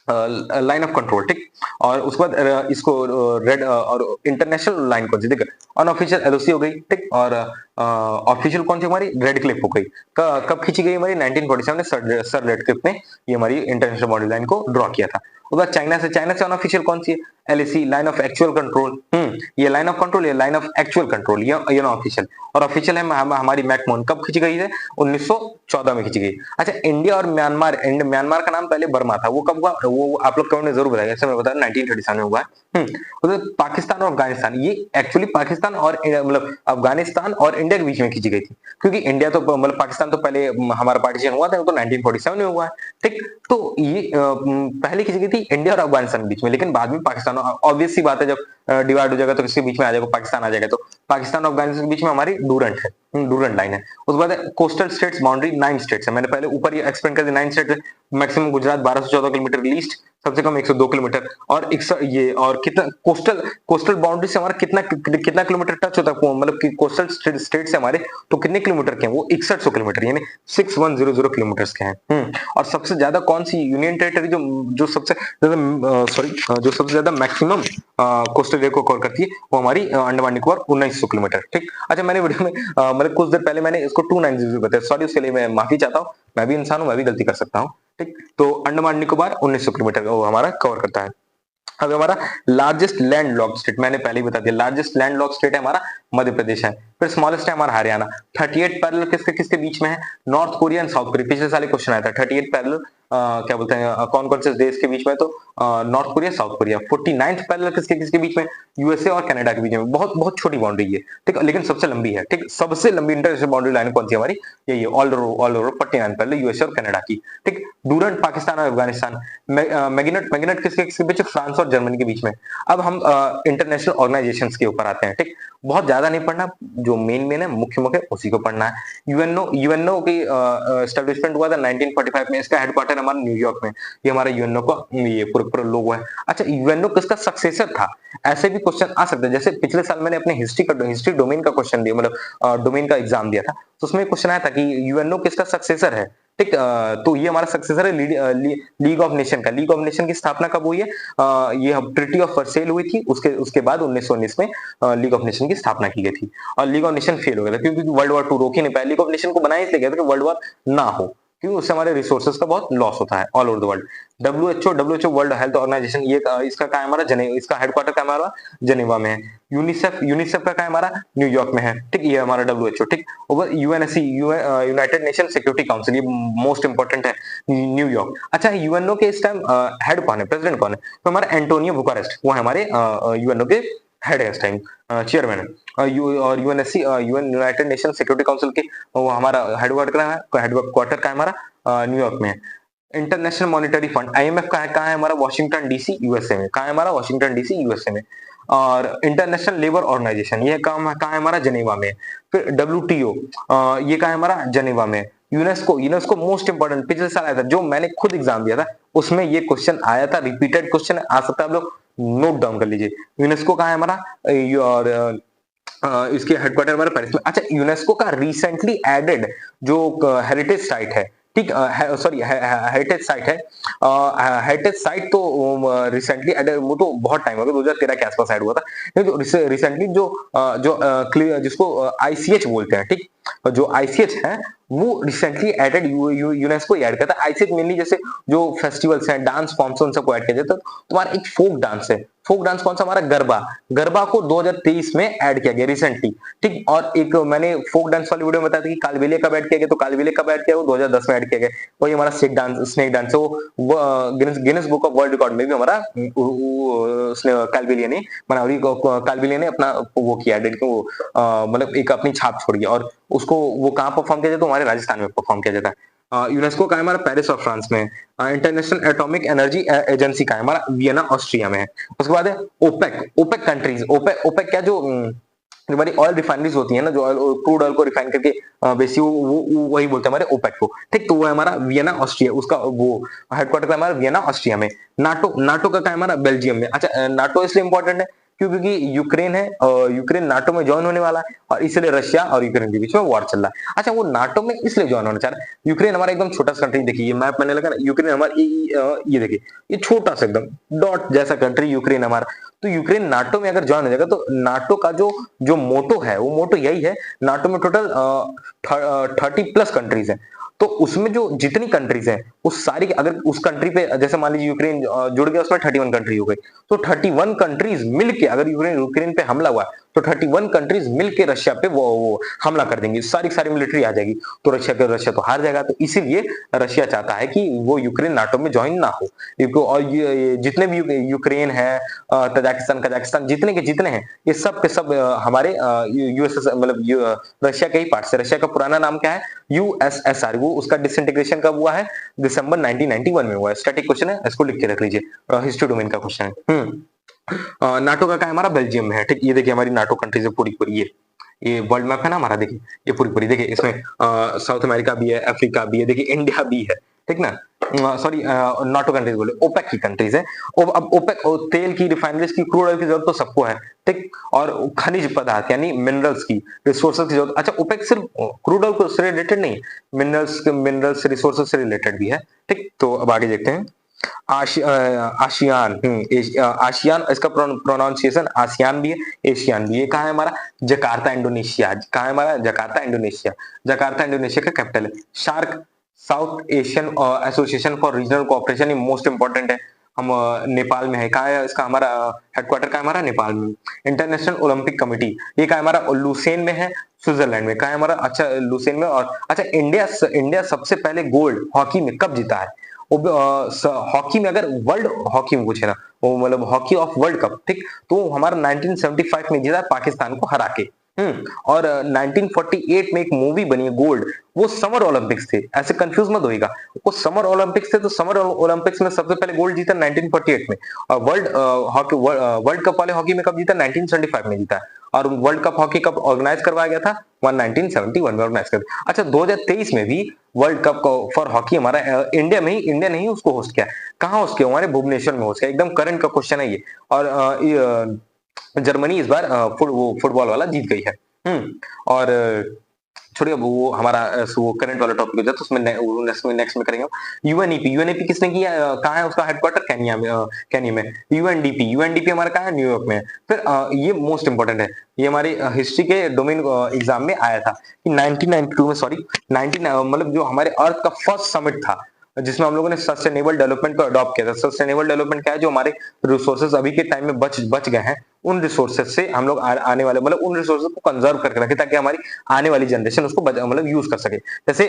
line of control, ठीक, और उसके बाद इसको रेड और इंटरनेशनल लाइन कौन सी, देखिए अनऑफिशियल एलओसी हो गई, ठीक, और ऑफिशियल कौन सी हमारी रेड क्लिफ हो गई। कब खींची गई हमारी 1947 में, सर रेड क्लिफ ने ये हमारी इंटरनेशनल बाउंड्री लाइन को ड्रॉ किया था। उसके बाद चाइना से अनऑफिशियल कौन सी है, LAC, line of actual control, ये लाइन ऑफ कंट्रोल, ये लाइन ऑफ एक्चुअल कंट्रोल, ये ना ऑफिशियल, और ऑफिशियल है हमारी मैकमोहन, कब खींची गई है 1914 में खींची गई। अच्छा इंडिया और म्यांमार का नाम पहले बर्मा था, वो कब हुआ, वो आप लोग कमेंट में जरूर बताइए, ऐसे मैं बता 1937 में हुआ है। पाकिस्तान और अफगानिस्तान, ये एक्चुअली पाकिस्तान और मतलब अफगानिस्तान और इंडिया के बीच में खींची गई थी, क्योंकि इंडिया तो मतलब पाकिस्तान तो पहले हमारा पार्टीशन हुआ था, वो तो 1947 में हुआ है, ठीक, तो ये पहले खींची गई थी इंडिया और अफगानिस्तान के बीच में, लेकिन बाद में पाकिस्तान, ऑब्वियस सी बात है जब डिवाइड हो जाएगा तो किसके बीच में आ जाएगा, पाकिस्तान आ जाएगा, तो पाकिस्तान और अफगानिस्तान के बीच में हमारी डूरंट है, डूरंट लाइन है। उसके बाद कोस्टल स्टेट्स बाउंड्री 9 स्टेट्स है, मैंने पहले ऊपर ये एक्सप्लेन कर दिया, 9 स्टेट्स है, मैक्सिमम गुजरात 1214 किलोमीटर, लीस्ट सबसे कम 102 किलोमीटर, और ये और कितना कोस्टल बाउंड्री से हमारा कितना किलोमीटर टच होता है, मतलब कि कोस्टल स्टेट से हमारे तो कितने किलोमीटर के हैं, वो 6100 किलोमीटर, यानी 6100 किलोमीटर के हैं। और सबसे ज्यादा कौन सी यूनियन टेरिटरी जो सबसे ज्यादा जो सबसे ज्यादा मैक्सिमम कोस्टल एरिया को कवर करती है, वो हमारी अंडमान निकोबार 1900 किलोमीटर, ठीक। अच्छा मैंने वीडियो में मतलब कुछ देर पहले मैंने इसको 290 बताया, सॉरी उसके लिए मैं माफी चाहता हूँ, मैं भी इंसान हूँ, मैं भी गलती कर सकता हूँ, ठीक। तो अंडमान निकोबार 1900 किलोमीटर वो हमारा कवर करता है। अब हमारा लार्जेस्ट लैंड लॉक्ड स्टेट, मैंने पहले ही बता दिया, लार्जेस्ट लैंड लॉक्ड स्टेट है हमारा मध्य प्रदेश है। फिर स्मॉलेस्ट है हमारा हरियाणा। 38 पैरेलल किसके बीच में है, north Korea and south Korea, पिछले साल क्वेश्चन आया था 38 पैरेलल क्या बोलते हैं कौन कौन से देश के बीच में, तो north Korea south Korea. 49th parallel किसके बीच में, यूएसए और कनाडा के बीच में, बहुत बहुत छोटी बाउंड्री है, ठीक, लेकिन सबसे लंबी है, ठीक, सबसे लंबी इंटरनेशनल बाउंड्री लाइन कौन सी हमारी, यही ऑल ओवर 49 पैरेलल यूएसए और कनाडा की, ठीक। डूरंट पाकिस्तान और अफगानिस्तान। मैग्नेट किसके बीच, फ्रांस और जर्मनी के बीच में। अब हम इंटरनेशनल ऑर्गेनाइजेशंस के ऊपर आते हैं, ठीक। बहुत ज्यादा नहीं पढ़ना, जो मेन है मुख्य उसी को पढ़ना है। यूएनओ की एस्टेब्लिशमेंट हुआ था 1945 में, इसका हेडक्वार्टर हमारा न्यूयॉर्क में। ये हमारा यूएनओ का ये पूरा लोगो है। अच्छा, यूएनओ किसका सक्सेसर था, ऐसे भी क्वेश्चन आ सकते हैं। जैसे पिछले साल मैंने अपने हिस्ट्री डोमेन का क्वेश्चन दिया, मतलब डोमेन का एग्जाम दिया था, तो उसमें क्वेश्चन आया था कि यूएनओ किसका सक्सेसर है। ठीक, तो ये हमारा सक्सेसर है लीग ऑफ नेशन का। लीग ऑफ नेशन की स्थापना कब हुई है? ये ट्रिटी ऑफ वर्सेल हुई थी, उसके उसके बाद 1919 में लीग ऑफ नेशन की स्थापना की गई थी। और लीग ऑफ नेशन फेल हो गया था क्योंकि वर्ल्ड वॉर 2 रोक ही नहीं पाया। लीग ऑफ नेशन को बनाया इसलिए गया था कि वर्ल्ड वॉर ना हो, क्योंकि उससे हमारे रिसोर्सेज का बहुत लॉस होता है all over the world. WHO world health organisation, ये इसका क्या है हमारा इसका हेडक्वार्टर क्या हमारा जनेवा में है। यूनिसेफ का क्या है हमारा न्यूयॉर्क में है। ठीक, ये हमारा डब्ल्यूएचओ। ठीक, over UNSC United nation security council, ये मोस्ट इंपोर्टेंट है न्यूयॉर्क। अच्छा, यूएनओ के इस टाइम हेड कौन है, प्रेसिडेंट कौन है? तो हमारा एंटोनियो बुकारेस्ट, वो है हमारे यूएनओ के हेड है इस टाइम, चेयरमैन है। और UNSC United nation security council के वो हमारा हेडक्वार्टर का है हमारा न्यूयॉर्क में है। इंटरनेशनल मॉनिटरी फंड आईएमएफ का है कहाँ है हमारा? वॉशिंगटन डीसी यूएसए में। कहाँ है हमारा? वॉशिंगटन डीसी यूएसए में। और इंटरनेशनल लेबर ऑर्गेनाइजेशन, ये कहाँ है हमारा? जनेवा में। फिर डब्ल्यूटीओ, ये कहाँ है हमारा? जनेवा में। यूनेस्को मोस्ट इंपोर्टेंट, पिछले साल आया था, जो मैंने खुद एग्जाम दिया था, उसमें ये क्वेश्चन आया था, रिपीटेड क्वेश्चन आ सकता है, आप लोग नोट डाउन कर लीजिए। यूनेस्को कहाँ है हमारा? और इसके हेडक्वार्टर हमारे पेरिस में। अच्छा, यूनेस्को का रिसेंटली एडेड जो हेरिटेज साइट है, ठीक, सॉरी हेरिटेज साइट है, हेरिटेज साइट तो रिसेंटली एडेड, वो तो बहुत टाइम हो गया, 2013 के आसपास ऐड हुआ था। नहीं तो रिसेंटली जिसको आईसीएच बोलते हैं, ठीक, जो आईसीएच है वो रिसेंटली एडेड, यूनेस्को ऐड करता है। आईसीएच मेनली जैसे जो फेस्टिवल्स हैं, डांस फॉर्म्स, उन सबको ऐड किया जाता है। तुम्हारा एक फोक डांस है, फोक डांस कौन सा? हमारा गरबा। गरबा को 2023 में ऐड किया गया रिसेंटली। ठीक, और एक मैंने फोक डांस वाली वीडियो में बताया था कि कालबेलिया कब ऐड किया गया, तो कालबेलिया कब ऐड किया? वो 2010 में ऐड किया गया। वही हमारा स्नेक डांस है, वो Guinness book of world record में भी हमारा कालबेलिया ने कालबेलिया ने अपना वो किया, मतलब एक अपनी छाप छोड़ी, और उसको वो कहाँ परफॉर्म किया जाता है? हमारे राजस्थान में परफॉर्म किया जाता है। यूनेस्को का है हमारा पेरिस और फ्रांस में। इंटरनेशनल एटॉमिक एनर्जी एजेंसी का है हमारा वियना ऑस्ट्रिया में है। उसके बाद है ओपेक कंट्रीज। ओपेक क्या, जो हमारी ऑयल रिफाइनरीज होती है ना, जो क्रूड ऑयल को रिफाइन करके बेसी वो वही बोलते हैं हमारे ओपेक को। ठीक, तो वो है हमारा वियना ऑस्ट्रिया, उसका वो हेडक्वार्टर का हमारा वियना ऑस्ट्रिया में। नाटो का क्या है हमारा? बेल्जियम में। अच्छा, नाटो इसलिए इंपॉर्टेंट है क्योंकि यूक्रेन है, यूक्रेन नाटो में ज्वाइन होने वाला है, और इसलिए रशिया और यूक्रेन के बीच में वॉर चल रहा है। अच्छा, वो नाटो में इसलिए ज्वाइन होना चाह रहा है, यूक्रेन हमारा एकदम छोटा सा कंट्री, देखिए ये मैप मैंने लगा ना, यूक्रेन हमारा ये देखिए, ये छोटा सा एकदम डॉट जैसा कंट्री यूक्रेन हमारा। तो यूक्रेन नाटो में अगर ज्वाइन हो जाएगा, तो नाटो का जो जो मोटो है, वो मोटो यही है। नाटो में टोटल 30+ कंट्रीज है, तो उसमें जो जितनी कंट्रीज हैं, उस सारी, अगर उस कंट्री पे जैसे मान लीजिए यूक्रेन जुड़ गया, उसमें 31 कंट्री हो गई, तो 31 कंट्रीज मिलके अगर यूक्रेन पे हमला हुआ, तो 31 कंट्रीज मिलके रशिया पे वो हमला कर देंगी, सारी मिलिट्री आ जाएगी, तो रशिया तो हार जाएगा। तो इसीलिए रशिया चाहता है कि वो यूक्रेन नाटो में ज्वाइन ना हो। और ये जितने भी यूक्रेन है, कजाकिस्तान जितने के जितने हैं, ये सब के सब हमारे यूएसएस, मतलब रशिया के ही पार्ट से। रशिया का पुराना नाम क्या है? यूएसएसआर। वो उसका डिसइंटीग्रेशन कब हुआ है? दिसंबर 1991 में हुआ है। स्टैटिक क्वेश्चन है, इसको लिख के रख लीजिए, हिस्ट्री डोमेन का क्वेश्चन है। नाटो का क्या है हमारा? बेल्जियम में है। ठीक, ये देखिए हमारी नाटो कंट्रीज है पूरी ये वर्ल्ड मैप है ना हमारा, देखिए ये पूरी देखिए, इसमें साउथ अमेरिका भी है, अफ्रीका भी है, देखिए इंडिया भी है, ठीक ना। सॉरी, नाटो कंट्रीज बोले, ओपेक की कंट्रीज है। अब ओपेक तेल की, रिफाइनरीज की, क्रूड ऑयल की जरूरत तो सबको है, ठीक, और खनिज पदार्थ यानी मिनरल्स की, रिसोर्सेज की जरूरत। अच्छा, ओपेक सिर्फ क्रूड ऑयल से रिलेटेड नहीं, मिनरल्स रिसोर्सेज से रिलेटेड भी है। ठीक, तो अब आगे देखते हैं। आशियान, आशियान, इसका प्रोनाउंसिएशन आसियान भी है, एशियान भी है। कहाँ है हमारा? Jakarta Indonesia. कहाँ है हमारा? Jakarta Indonesia. जकार्ता इंडोनेशिया का कैपिटल है। Shark, south Asian association for regional cooperation, ये मोस्ट इंपॉर्टेंट है। हम नेपाल में है। कहाँ है इसका? हमारा हेडक्वार्टर का हमारा नेपाल में। इंटरनेशनल ओलंपिक कमेटी, ये कहाँ है हमारा? लुसेन में है, स्विट्जरलैंड में। कहाँ है हमारा? अच्छा, लुसेन में। और अच्छा, इंडिया सबसे पहले गोल्ड हॉकी में कब जीता है? हॉकी में, अगर वर्ल्ड हॉकी में पूछे ना, वो मतलब हॉकी ऑफ वर्ल्ड कप, ठीक, तो हमारा 1975 में जीता पाकिस्तान को हरा के। और 1948 में एक मूवी बनी है गोल्ड, वो समर ओलंपिक्स थे, ऐसे कंफ्यूज मत होइएगा, वो समर ओलंपिक्स थे, तो समर ओलंपिक्स में सबसे पहले गोल्ड जीता 1948 में, और वर्ल्ड कप वाले हॉकी में कब जीता, 1975 में जीता है, और वर्ल्ड कप हॉकी कब ऑर्गेनाइज करवाया गया था, 1971 में ऑर्गेनाइज कर। अच्छा 2023 में भी वर्ल्ड कप फॉर हॉकी हमारा इंडिया नहीं उसको होस्ट किया, कहाँ होस्ट किया, हमारे भुवनेश्वर में होस्ट किया, एकदम करंट का क्वेश्चन है ये, और जर्मनी इस बार वो फुटबॉल वाला जीत गई है। और छोड़िए, अब वो हमारा वो करंट वाला टॉपिक हो जाए तो उसमें नेक्स्ट में करेंगे। यूएनईपी किसने किया, कहाँ है उसका हेडक्वार्टर, केन्या में। यूएनडीपी हमारा कहाँ है, न्यूयॉर्क में। फिर ये मोस्ट इंपोर्टेंट है, ये हमारी हिस्ट्री के डोमेन एग्जाम में आया था कि 1992 में, सॉरी 19 मतलब जो हमारे अर्थ का फर्स्ट समिट था, जिसमें हम लोगों ने सस्टेनेबल डेवलपमेंट को अडॉप्ट किया था। सस्टेनेबल डेवलपमेंट क्या है, जो हमारे रिसोर्सेज अभी के टाइम में बच गए हैं, उन रिसोर्सेज से हम लोग आने वाले मतलब उन रिसोर्सेज को कंजर्व करके रखें, ताकि हमारी आने वाली जनरेशन उसको मतलब यूज कर सके। जैसे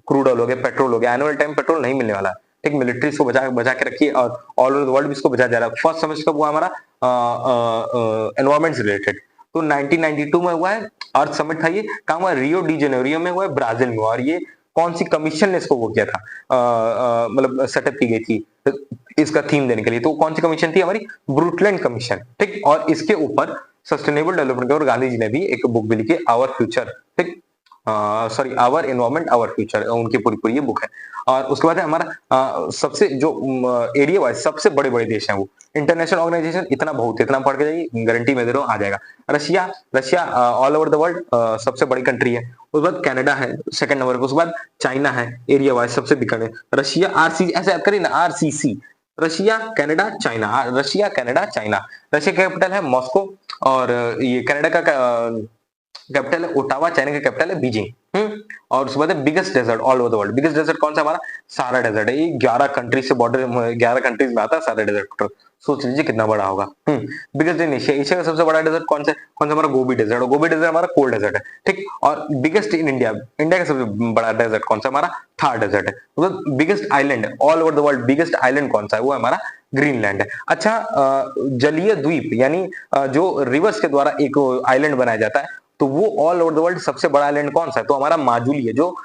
क्रूड ऑयल हो गया, पेट्रोल हो गया, आने वाले टाइम पेट्रोल नहीं मिलने वाला है, ठीक, मिलिट्री इसको बचा के रखिए, और ऑल ओवर द वर्ल्ड भी इसको बचा जा रहा है। फर्स्ट समिट कब हुआ हमारा, एनवायरमेंट से रिलेटेड, तो 1992 में हुआ है, अर्थ समिट था ये, कहाँ हुआ, रियो डी जेनेरियो में हुआ है, ब्राजील में हुआ। और ये कौन सी कमीशन ने इसको वो किया था, मतलब सेटअप की गई थी इसका थीम देने के लिए, तो कौन सी कमीशन थी, हमारी ब्रूटलैंड कमीशन, ठीक। और इसके ऊपर सस्टेनेबल डेवलपमेंट के ऊपर गांधी जी ने भी एक बुक भी लिखी, आवर फ्यूचर, ठीक, sorry our environment our future, उनकी पूरी ये बुक है। और उसके बाद है हमारा सबसे जो एरिया वाइज सबसे बड़े बड़े देश हैं, वो इंटरनेशनल ऑर्गेनाइजेशन, इतना पढ़ के जाइए, गारंटी में दे रहा हूँ आ जाएगा। Russia all over the world सबसे बड़ी कंट्री है। उसके बाद कनाडा है सेकंड नंबर पे, उसके बाद चाइना है एरिया वाइज सबसे बिग कंट्री। रशिया आरसी, ऐसे याद करिए ना, RCC, Russia Canada China, Russia Canada China. Russia capital है मॉस्को, और ये कनाडा का कैपिटल है ओटावा, चाइना का कैपिटल है बीजिंग। और उसके बाद biggest desert all over the world, biggest desert कौन सा, हमारा सहारा डेजर्ट है। ये 11 कंट्री से बॉर्डर, 11 कंट्रीज में आता है सहारा डेजर्ट, सोच लीजिए कितना बड़ा होगा। बिगेस्ट इन एशिया, एशिया का सबसे बड़ा डेजर्ट कौन सा हमारा, गोबी डेजर्ट, और गोबी डेजर्ट हमारा कोल्ड डेजर्ट है, ठीक। और बिगेस्ट इन इंडिया, इंडिया का सबसे बड़ा डेजर्ट कौन सा, हमारा थार डेजर्ट है। मतलब biggest island all over the world, biggest island कौन सा है, वो हमारा ग्रीनलैंड है। अच्छा जलीय द्वीप, यानी जो रिवर्स के द्वारा एक आइलैंड बनाया जाता है, तो वो ऑल ओवर द वर्ल्ड सबसे बड़ा आइलैंड कौन सा है, तो हमारा माजुली है, जो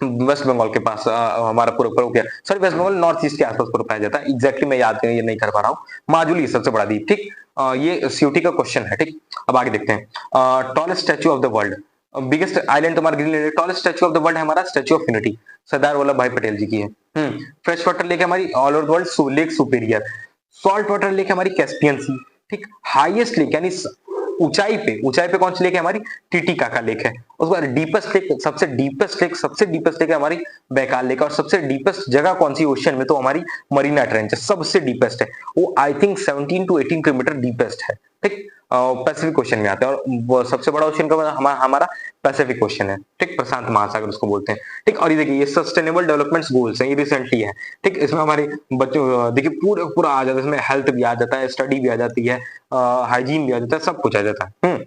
वेस्ट बंगाल के पास हमारा पूरा sorry West Bengal north east के आसपास पूरा पाया जाता है। एग्जैक्टली मैं याद ये नहीं कर पा रहा हूँ। माजुली सबसे बड़ा द्वीप, ठीक। ये सीयूटी का क्वेश्चन है, ठीक। अब आगे देखते हैं, tallest statue of the world, biggest island तुम्हारा Greenland, tallest statue of the world है हमारा Statue of Unity, Sardar Vallabhbhai Patel ji की है। फ्रेश वाटर लेक हमारी all over the world Lake Superior, salt water lake हमारी कैस्पियन सी, ठीक। Highest lake यानी ऊंचाई पे कौन सी लेक है हमारी, टीटीकाका लेक है। उसके बाद डीपेस्ट लेक, सबसे डीपेस्ट लेक है हमारी बैकाल लेक। और सबसे डीपेस्ट जगह कौन सी ओशियन में, तो हमारी मरीना ट्रेंच सबसे डीपेस्ट है, वो I think 17 to 18 kilometre deepest है, ठीक। पैसिफिक ओशन में आता है, और वो सबसे बड़ा ओशन का हमारा पैसिफिक ओशन है, ठीक, प्रशांत महासागर उसको बोलते हैं, ठीक। और ये देखिए, ये सस्टेनेबल डेवलपमेंट गोल्स हैं, ये रिसेंटली है, ठीक। इसमें हमारे बच्चों देखिए पूरा आ जाता है, इसमें हेल्थ भी आ जाता है, स्टडी भी आ जाती है, हाइजीन भी आ जाता है, सब कुछ आ जाता है।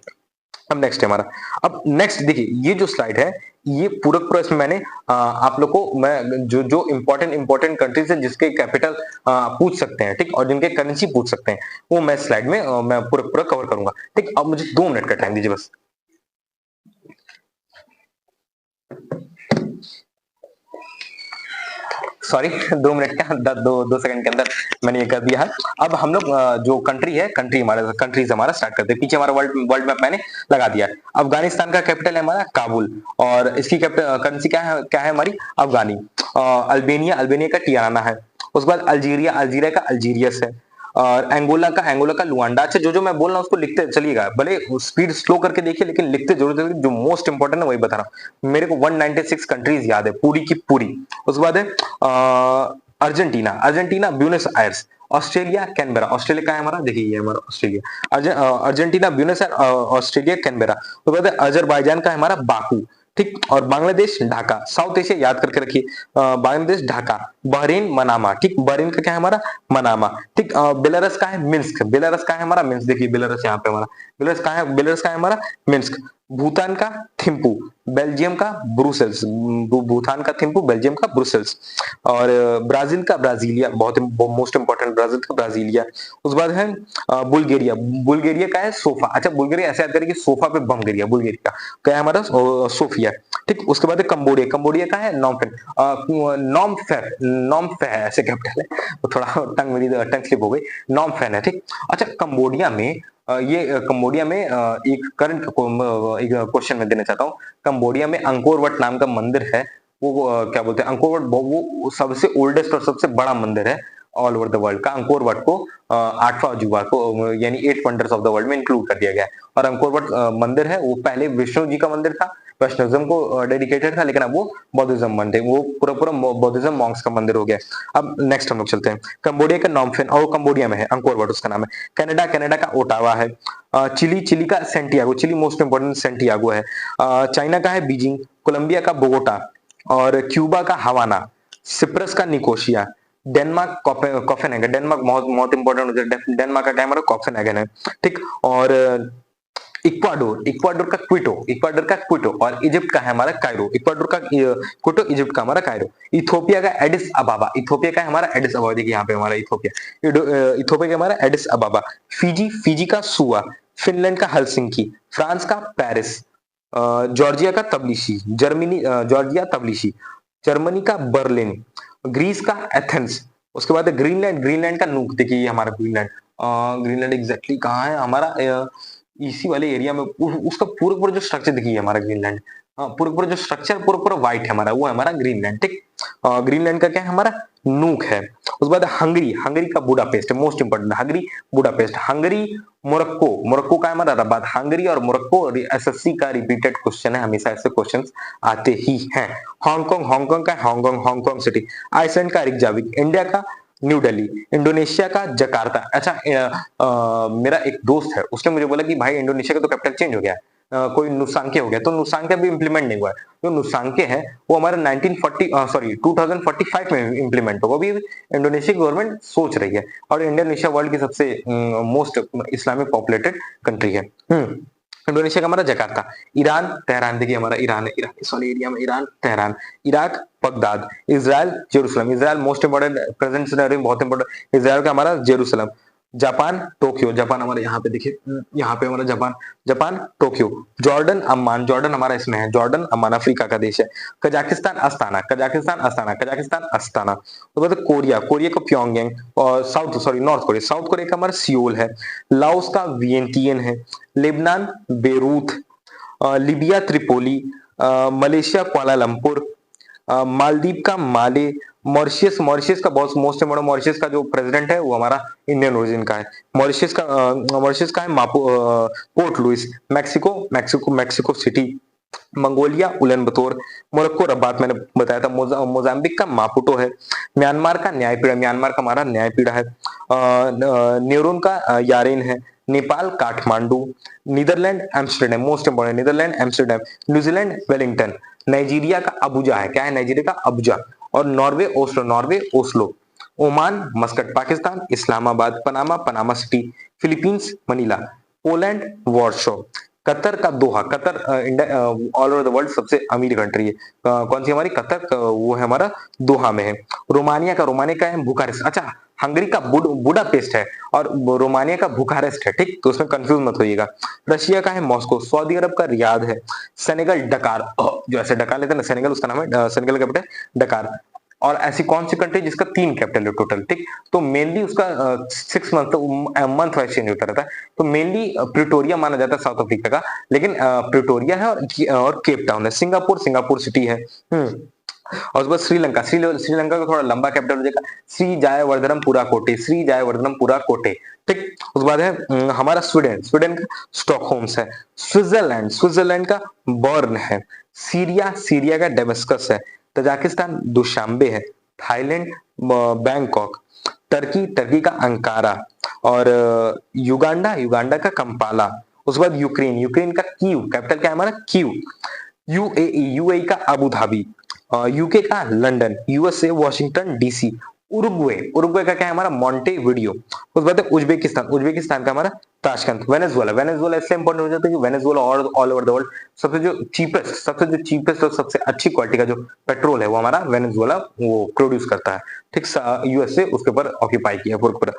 अब नेक्स्ट है हमारा, अब नेक्स्ट देखिए, ये जो स्लाइड है, ये पूरा इसमें मैंने आप लोग को मैं जो इंपॉर्टेंट कंट्रीज है जिसके कैपिटल पूछ सकते हैं, ठीक, और जिनके करेंसी पूछ सकते हैं, वो मैं स्लाइड में मैं पूरा कवर करूंगा, ठीक। अब मुझे 2 मिनट का टाइम दीजिए बस। सॉरी 2 मिनट का 2 सेकंड के अंदर मैंने ये कर दिया है। अब हम लोग जो कंट्रीज हमारा स्टार्ट करते हैं। पीछे हमारा वर्ल्ड मैप मैंने लगा दिया है। अफगानिस्तान का कैपिटल है हमारा काबुल, और इसकी करेंसी क्या है हमारी, अफगानी। अल्बेनिया का टियाना है। उसके बाद अल्जीरिया का अल्जीरियस है। और एंगोला का लुआंडा। अच्छा, जो मैं बोल रहा हूँ उसको लिखते चलिएगा, भले स्पीड स्लो करके देखिए, लेकिन लिखते जरूर, जो मोस्ट इंपोर्टेंट है वही बता रहा हूँ। मेरे को 196 कंट्रीज याद है पूरी की पूरी। उसके बाद है Argentina Buenos Aires. Australia Canberra, Australia का है हमारा, देखिए ये हमारा Australia. Argentina Buenos Aires, Australia Canberra. उसके बाद अजरबैजान का है हमारा बाकू, ठीक। और बांग्लादेश ढाका। साउथ एशिया याद करके रखिए, बांग्लादेश ढाका, बहरीन मनामा, ठीक, बहरीन का क्या है हमारा मनामा, ठीक। बेलारस का है मिन्स्क, बेलारस का है हमारा मिन्स्क, देखिए बेलारस यहाँ पे हमारा, बेलारस का है, बेलारस का है हमारा मिन्स्क। भूटान का थिम्पू, बेल्जियम का ब्रुसेल्स, भूटान का थिम्पू, बेल्जियम का ब्रुसेल्स। और ब्राजील का ब्राजीलिया, बहुत मोस्ट इंपॉर्टेंट, ब्राजील का ब्राजीलिया। उसके बाद है बुल्गारिया, बुल्गारिया का है सोफा, अच्छा बुल्गारिया ऐसे याद करें कि सोफा पे बम गिर गया, बुल्गारिया का क्या है हमारा सोफिया, ठीक। उसके बाद है कंबोडिया, कंबोडिया का है नॉमफेन, नॉमफे ऐसे कैपिटल है, वो थोड़ा टंग मेरी टंग स्लिप हो गई, नॉमफेन है, ठीक। अच्छा कंबोडिया में ये कंबोडिया में एक करंट एक क्वेश्चन मैं देना चाहता हूँ। कंबोडिया में अंकोर वट नाम का मंदिर है, वो क्या बोलते हैं अंकोर वट, वो सबसे ओल्डेस्ट और सबसे बड़ा मंदिर है ऑल ओवर द वर्ल्ड का। अंकोर वट को 8वां अजूबा को यानी 8 वंडर्स ऑफ द वर्ल्ड में इंक्लूड कर दिया गया है। और अंकोर वट मंदिर है वो पहले विष्णु जी का मंदिर था, वैष्णविज्म को डेडिकेटेड था, लेकिन अब वो बौद्धिज्म मंदिर, वो पूरा पूरा बौद्धिज्म मॉन्क्स का मंदिर हो गया। अब नेक्स्ट हम लोग चलते हैं, कंबोडिया का नॉमफेन, और कंबोडिया में है, अंकोर वट उसका नाम है। कनाडा, कनाडा का ओटावा है। चिली, चिली का Santiago, Chile most important Santiago है। चाइना का है बीजिंग, कोलंबिया का बोगोटा, और क्यूबा का हवाना, सिप्रस का निकोशिया, डेनमार्क कोपेनहेगन, डेनमार्क बहुत बहुत इंपॉर्टेंट हो जाए, डेनमार्क का क्या हमारा कोपेनहेगन है, ठीक। और इक्वाडोर, इक्वाडोर का क्विटो, इक्वाडोर का क्विटो, और इजिप्ट का है हमारा कायरो, इक्वाडोर का क्विटो, इजिप्ट का हमारा कायरो। इथोपिया का एडिस अबाबा, इथोपिया का है हमारा एडिस अबाबा, देखिए यहाँ पे हमारा इथोपिया, इथोपिया का हमारा एडिस अबाबा। फिजी, फिजी का सुआ, फिनलैंड का हेलसिंकी, फ्रांस का पेरिस, जॉर्जिया का तबलिसी, जर्मनी जॉर्जिया तबलिसी, जर्मनी का बर्लिन, ग्रीस का एथेंस। उसके बाद ग्रीनलैंड, ग्रीनलैंड का नूक, देखिए ये हमारा ग्रीनलैंड, ग्रीनलैंड एग्जैक्टली कहाँ है हमारा, इसी वाले एरिया में, उसका पूरा पूरा जो स्ट्रक्चर देखिए हमारा ग्रीनलैंड, पूरा पूरा जो स्ट्रक्चर पूरा पूरा व्हाइट है हमारा, वो है हमारा ग्रीनलैंड, ठीक। ग्रीनलैंड का क्या है हमारा नूक है। उसके बाद हंगरी, हंगरी का Budapest, most important Hungary Budapest, Hungary Morocco, Morocco का है हमारा रबात, हंगरी और मोरक्को, एसएससी का रिपीटेड क्वेश्चन है, हमेशा ऐसे क्वेश्चंस आते ही हैं। हांगकांग, हांगकांग का हांगकांग, हांगकांग सिटी। आइसलैंड का रिकजाविक, इंडिया का न्यू दिल्ली, इंडोनेशिया का जकार्ता। अच्छा मेरा एक दोस्त है, उसने मुझे बोला कि भाई इंडोनेशिया का तो कैपिटल चेंज हो गया, कोई नुसांके हो गया, तो नुसांके भी इंप्लीमेंट नहीं हुआ है। जो नुसांके है वो हमारे 2045 में इंप्लीमेंट होगा, अभी इंडोनेशिया गवर्नमेंट सोच रही है। और इंडोनेशिया वर्ल्ड की सबसे मोस्ट इस्लामिक पॉपुलेटेड कंट्री है। इंडोनेशिया का हमारा जकार्ता। ईरान तेहरान, देखिए हमारा ईरान है, ईरान इस वाले एरिया में Iran Tehran. Iraq Baghdad. Israel Jerusalem, Israel most important present scenario में बहुत इंपोर्टेंट, इजराइल का हमारा जेरूसलम। जापान टोक्यो, जापान हमारे यहाँ पे देखिए, यहाँ पे हमारा Japan, Japan Tokyo. Jordan Amman, Jordan हमारा इसमें है, जॉर्डन अम्मान अफ्रीका का देश है। Kazakhstan Astana, Kazakhstan Astana, Kazakhstan Astana. तो बाद कोरिया, कोरिया का प्योंगयांग, और नॉर्थ कोरिया, साउथ कोरिया का हमारा सियोल है। लाओस का वियंटियन है। Lebanon Beirut, Libya Tripoli, Malaysia Kuala Lumpur, Maldives का माले, मॉरिशियस, मॉरिशियस का बहुत मोस्ट इंपोर्टेंट, मॉरिशियस का जो प्रेसिडेंट है वो हमारा इंडियन ओरिजिन का है। मॉरिशियस का है Port Louis. Mexico, Mexico City. Mongolia Ulaanbaatar. Morocco Rabat मैंने बताया था। मोजाम्बिक का मापुटो है। म्यांमार का न्यायपीड़ा, म्यांमार का हमारा न्यायपीड़ा है। न्यूरोन का यारेन है। Nepal Kathmandu. Netherland Amsterdam, most important, Netherland Amsterdam. New Zealand Wellington. Nigeria का अबुजा है, क्या है नाइजीरिया का अबुजा। और Norway Oslo, Norway Oslo. Oman Muscat, Pakistan Islamabad. Panama, Panama City. Philippines Manila. Poland Warsaw. Qatar का Doha, Qatar all over the world सबसे अमीर country है। कौन सी हमारी कतर, वो है हमारा दोहा में है। रोमानिया का है बुखारेस्ट। अच्छा हंगरी का बुडापेस्ट है और रोमानिया का बुखारेस्ट है, ठीक, तो उसमें कंफ्यूज मत होइएगा। रशिया का है मॉस्को। सऊदी अरब का रियाद है। सेनेगल डकार, जो ऐसे डकार लेते हैं ना सेनेगल, उसका नाम है सेनेगल का कैपिटल डकार। और ऐसी कौन सी कंट्री जिसका 3 कैपिटल है टोटल, ठीक, तो मेनली उसका 6 मंथ वाइज चेंज होता रहता है। तो मेनली प्रिटोरिया माना जाता है साउथ अफ्रीका का, लेकिन प्रिटोरिया है और केप टाउन है। सिंगापुर, सिंगापुर सिटी है। और उसके बाद श्रीलंका, श्रीलंका का थोड़ा लंबा कैपिटल हो जाएगा, श्री जायवर्धनम पुरा कोटे, श्री जायवर्धनम पुरा कोटे, ठीक। उसके बाद है हमारा स्वीडन, स्वीडन का स्टॉकहोम्स है। स्विट्जरलैंड, स्विट्जरलैंड का बर्न है। सीरिया, सीरिया का डेमस्कस है। तजाकिस्तान दुशांबे है। Thailand Bangkok. टर्की, टर्की का अंकारा। और युगांडा, युगांडा का कंपाला। उसके बाद यूक्रेन, यूक्रेन का कीव, कैपिटल क्या है हमारा कीव। यूएई, यूएई का अबू धाबी। यूके का London, USA Washington DC, Uruguay, Uruguay का क्या है हमारा मॉन्टेविडियो, उसके बाद है उज्बेकिस्तान, उज्बेकिस्तान का हमारा ताशकंद, वेनेजुएला, वेनेजुएला इसलिए इंपॉर्टेंट हो जाता है कि वेनेजुएला और ऑल ओवर द वर्ल्ड सबसे जो चीपेस्ट और सबसे अच्छी क्वालिटी का जो पेट्रोल है वो हमारा वेनेजुएला वो प्रोड्यूस करता है। ठीक, यूएसए उसके ऊपर ऑक्यूपाई किया पूरा पूरा।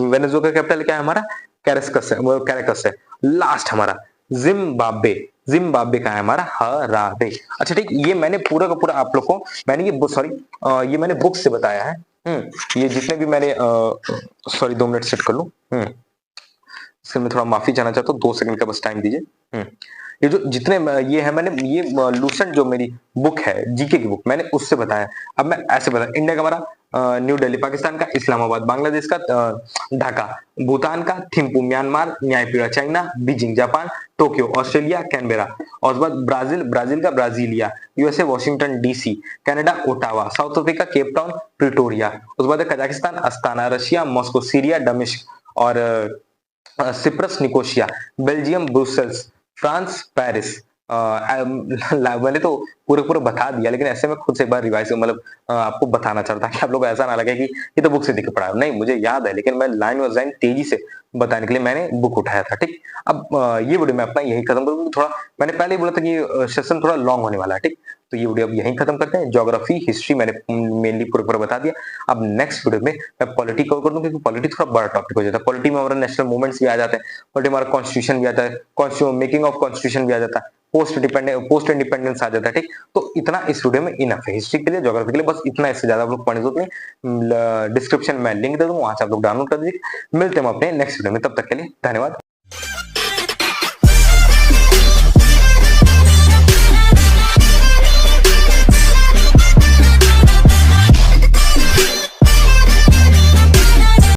वेनेजुएला का कैपिटल क्या है हमारा कैरेस्कस है, वो कैरेकस है। लास्ट हमारा जिम्बाब्वे, जिम्बाब्वे का है हमारा हरारे। अच्छा ठीक, ये मैंने पूरा का पूरा आप लोग को मैंने ये सॉरी ये मैंने बुक से बताया है। ये जितने भी मैंने सॉरी 2 मिनट सेट कर लूं। इसके मैं थोड़ा माफी चाहना चाहता हूँ, 2 सेकंड का बस टाइम दीजिए। ये जो जितने ये है मैंने ये लूसेंट जो मेरी बुक है जीके की बुक मैंने उससे बताया। अब मैं ऐसे बता, इंडिया का हमारा न्यू दिल्ली, पाकिस्तान का इस्लामाबाद, बांग्लादेश का ढाका, भूटान का Thimphu, Myanmar Naypyidaw, China Beijing, Japan Tokyo, Australia Canberra, और उसके बाद ब्राजील, ब्राजील का Brasilia, USA Washington DC, Canada Ottawa, South Africa Cape Town Pretoria, उसके बाद Kazakhstan Astana, Russia Moscow, Syria दमिश्क, और Cyprus Nicosia, Belgium Brussels, France Paris. मैंने तो पूरे पूरे बता दिया, लेकिन ऐसे में खुद से एक बार रिवाइज मतलब आपको बताना चाहता कि आप लोग को ऐसा ना लगे कि ये तो बुक से देख के पढ़ा है। नहीं, मुझे याद है, लेकिन मैं लाइन बाय लाइन तेजी से बताने के लिए मैंने बुक उठाया था। ठीक, अब ये वीडियो मैं अपना यही खत्म करूंगा। थोड़ा मैंने पहले ही बोला था कि सेशन थोड़ा लॉन्ग होने वाला है। ठीक, तो ये वीडियो अब यहीं खत्म करते हैं। ज्योग्राफी हिस्ट्री मैंने मेनली पूरा पूरा बता दिया। अब नेक्स्ट वीडियो में मैं पॉलिटी कवर कर दूं, क्योंकि पॉलिटी थोड़ा बड़ा टॉपिक हो जाता है। पॉलिटी में हमारा नेशनल मूवमेंट्स भी आ जाते हैं, पॉलिटी में हमारा कॉन्स्टिट्यूशन भी आता है, मेकिंग ऑफ कॉन्स्टिट्यूशन भी आ जाता है, पोस्ट इंडिपेंडेंस आ जाता है। ठीक, तो इतना इस वीडियो में इनफ है। हिस्ट्री के लिए, ज्योग्राफी के लिए बस इतना, इससे ज्यादा आप लोग पढ़ने की जरूरत नहीं। डिस्क्रिप्शन में लिंक दे दूंगा, वहां से आप लोग डाउनलोड कर दीजिए। मिलते हैं हम अपने नेक्स्ट वीडियो में, तब तक के लिए धन्यवाद।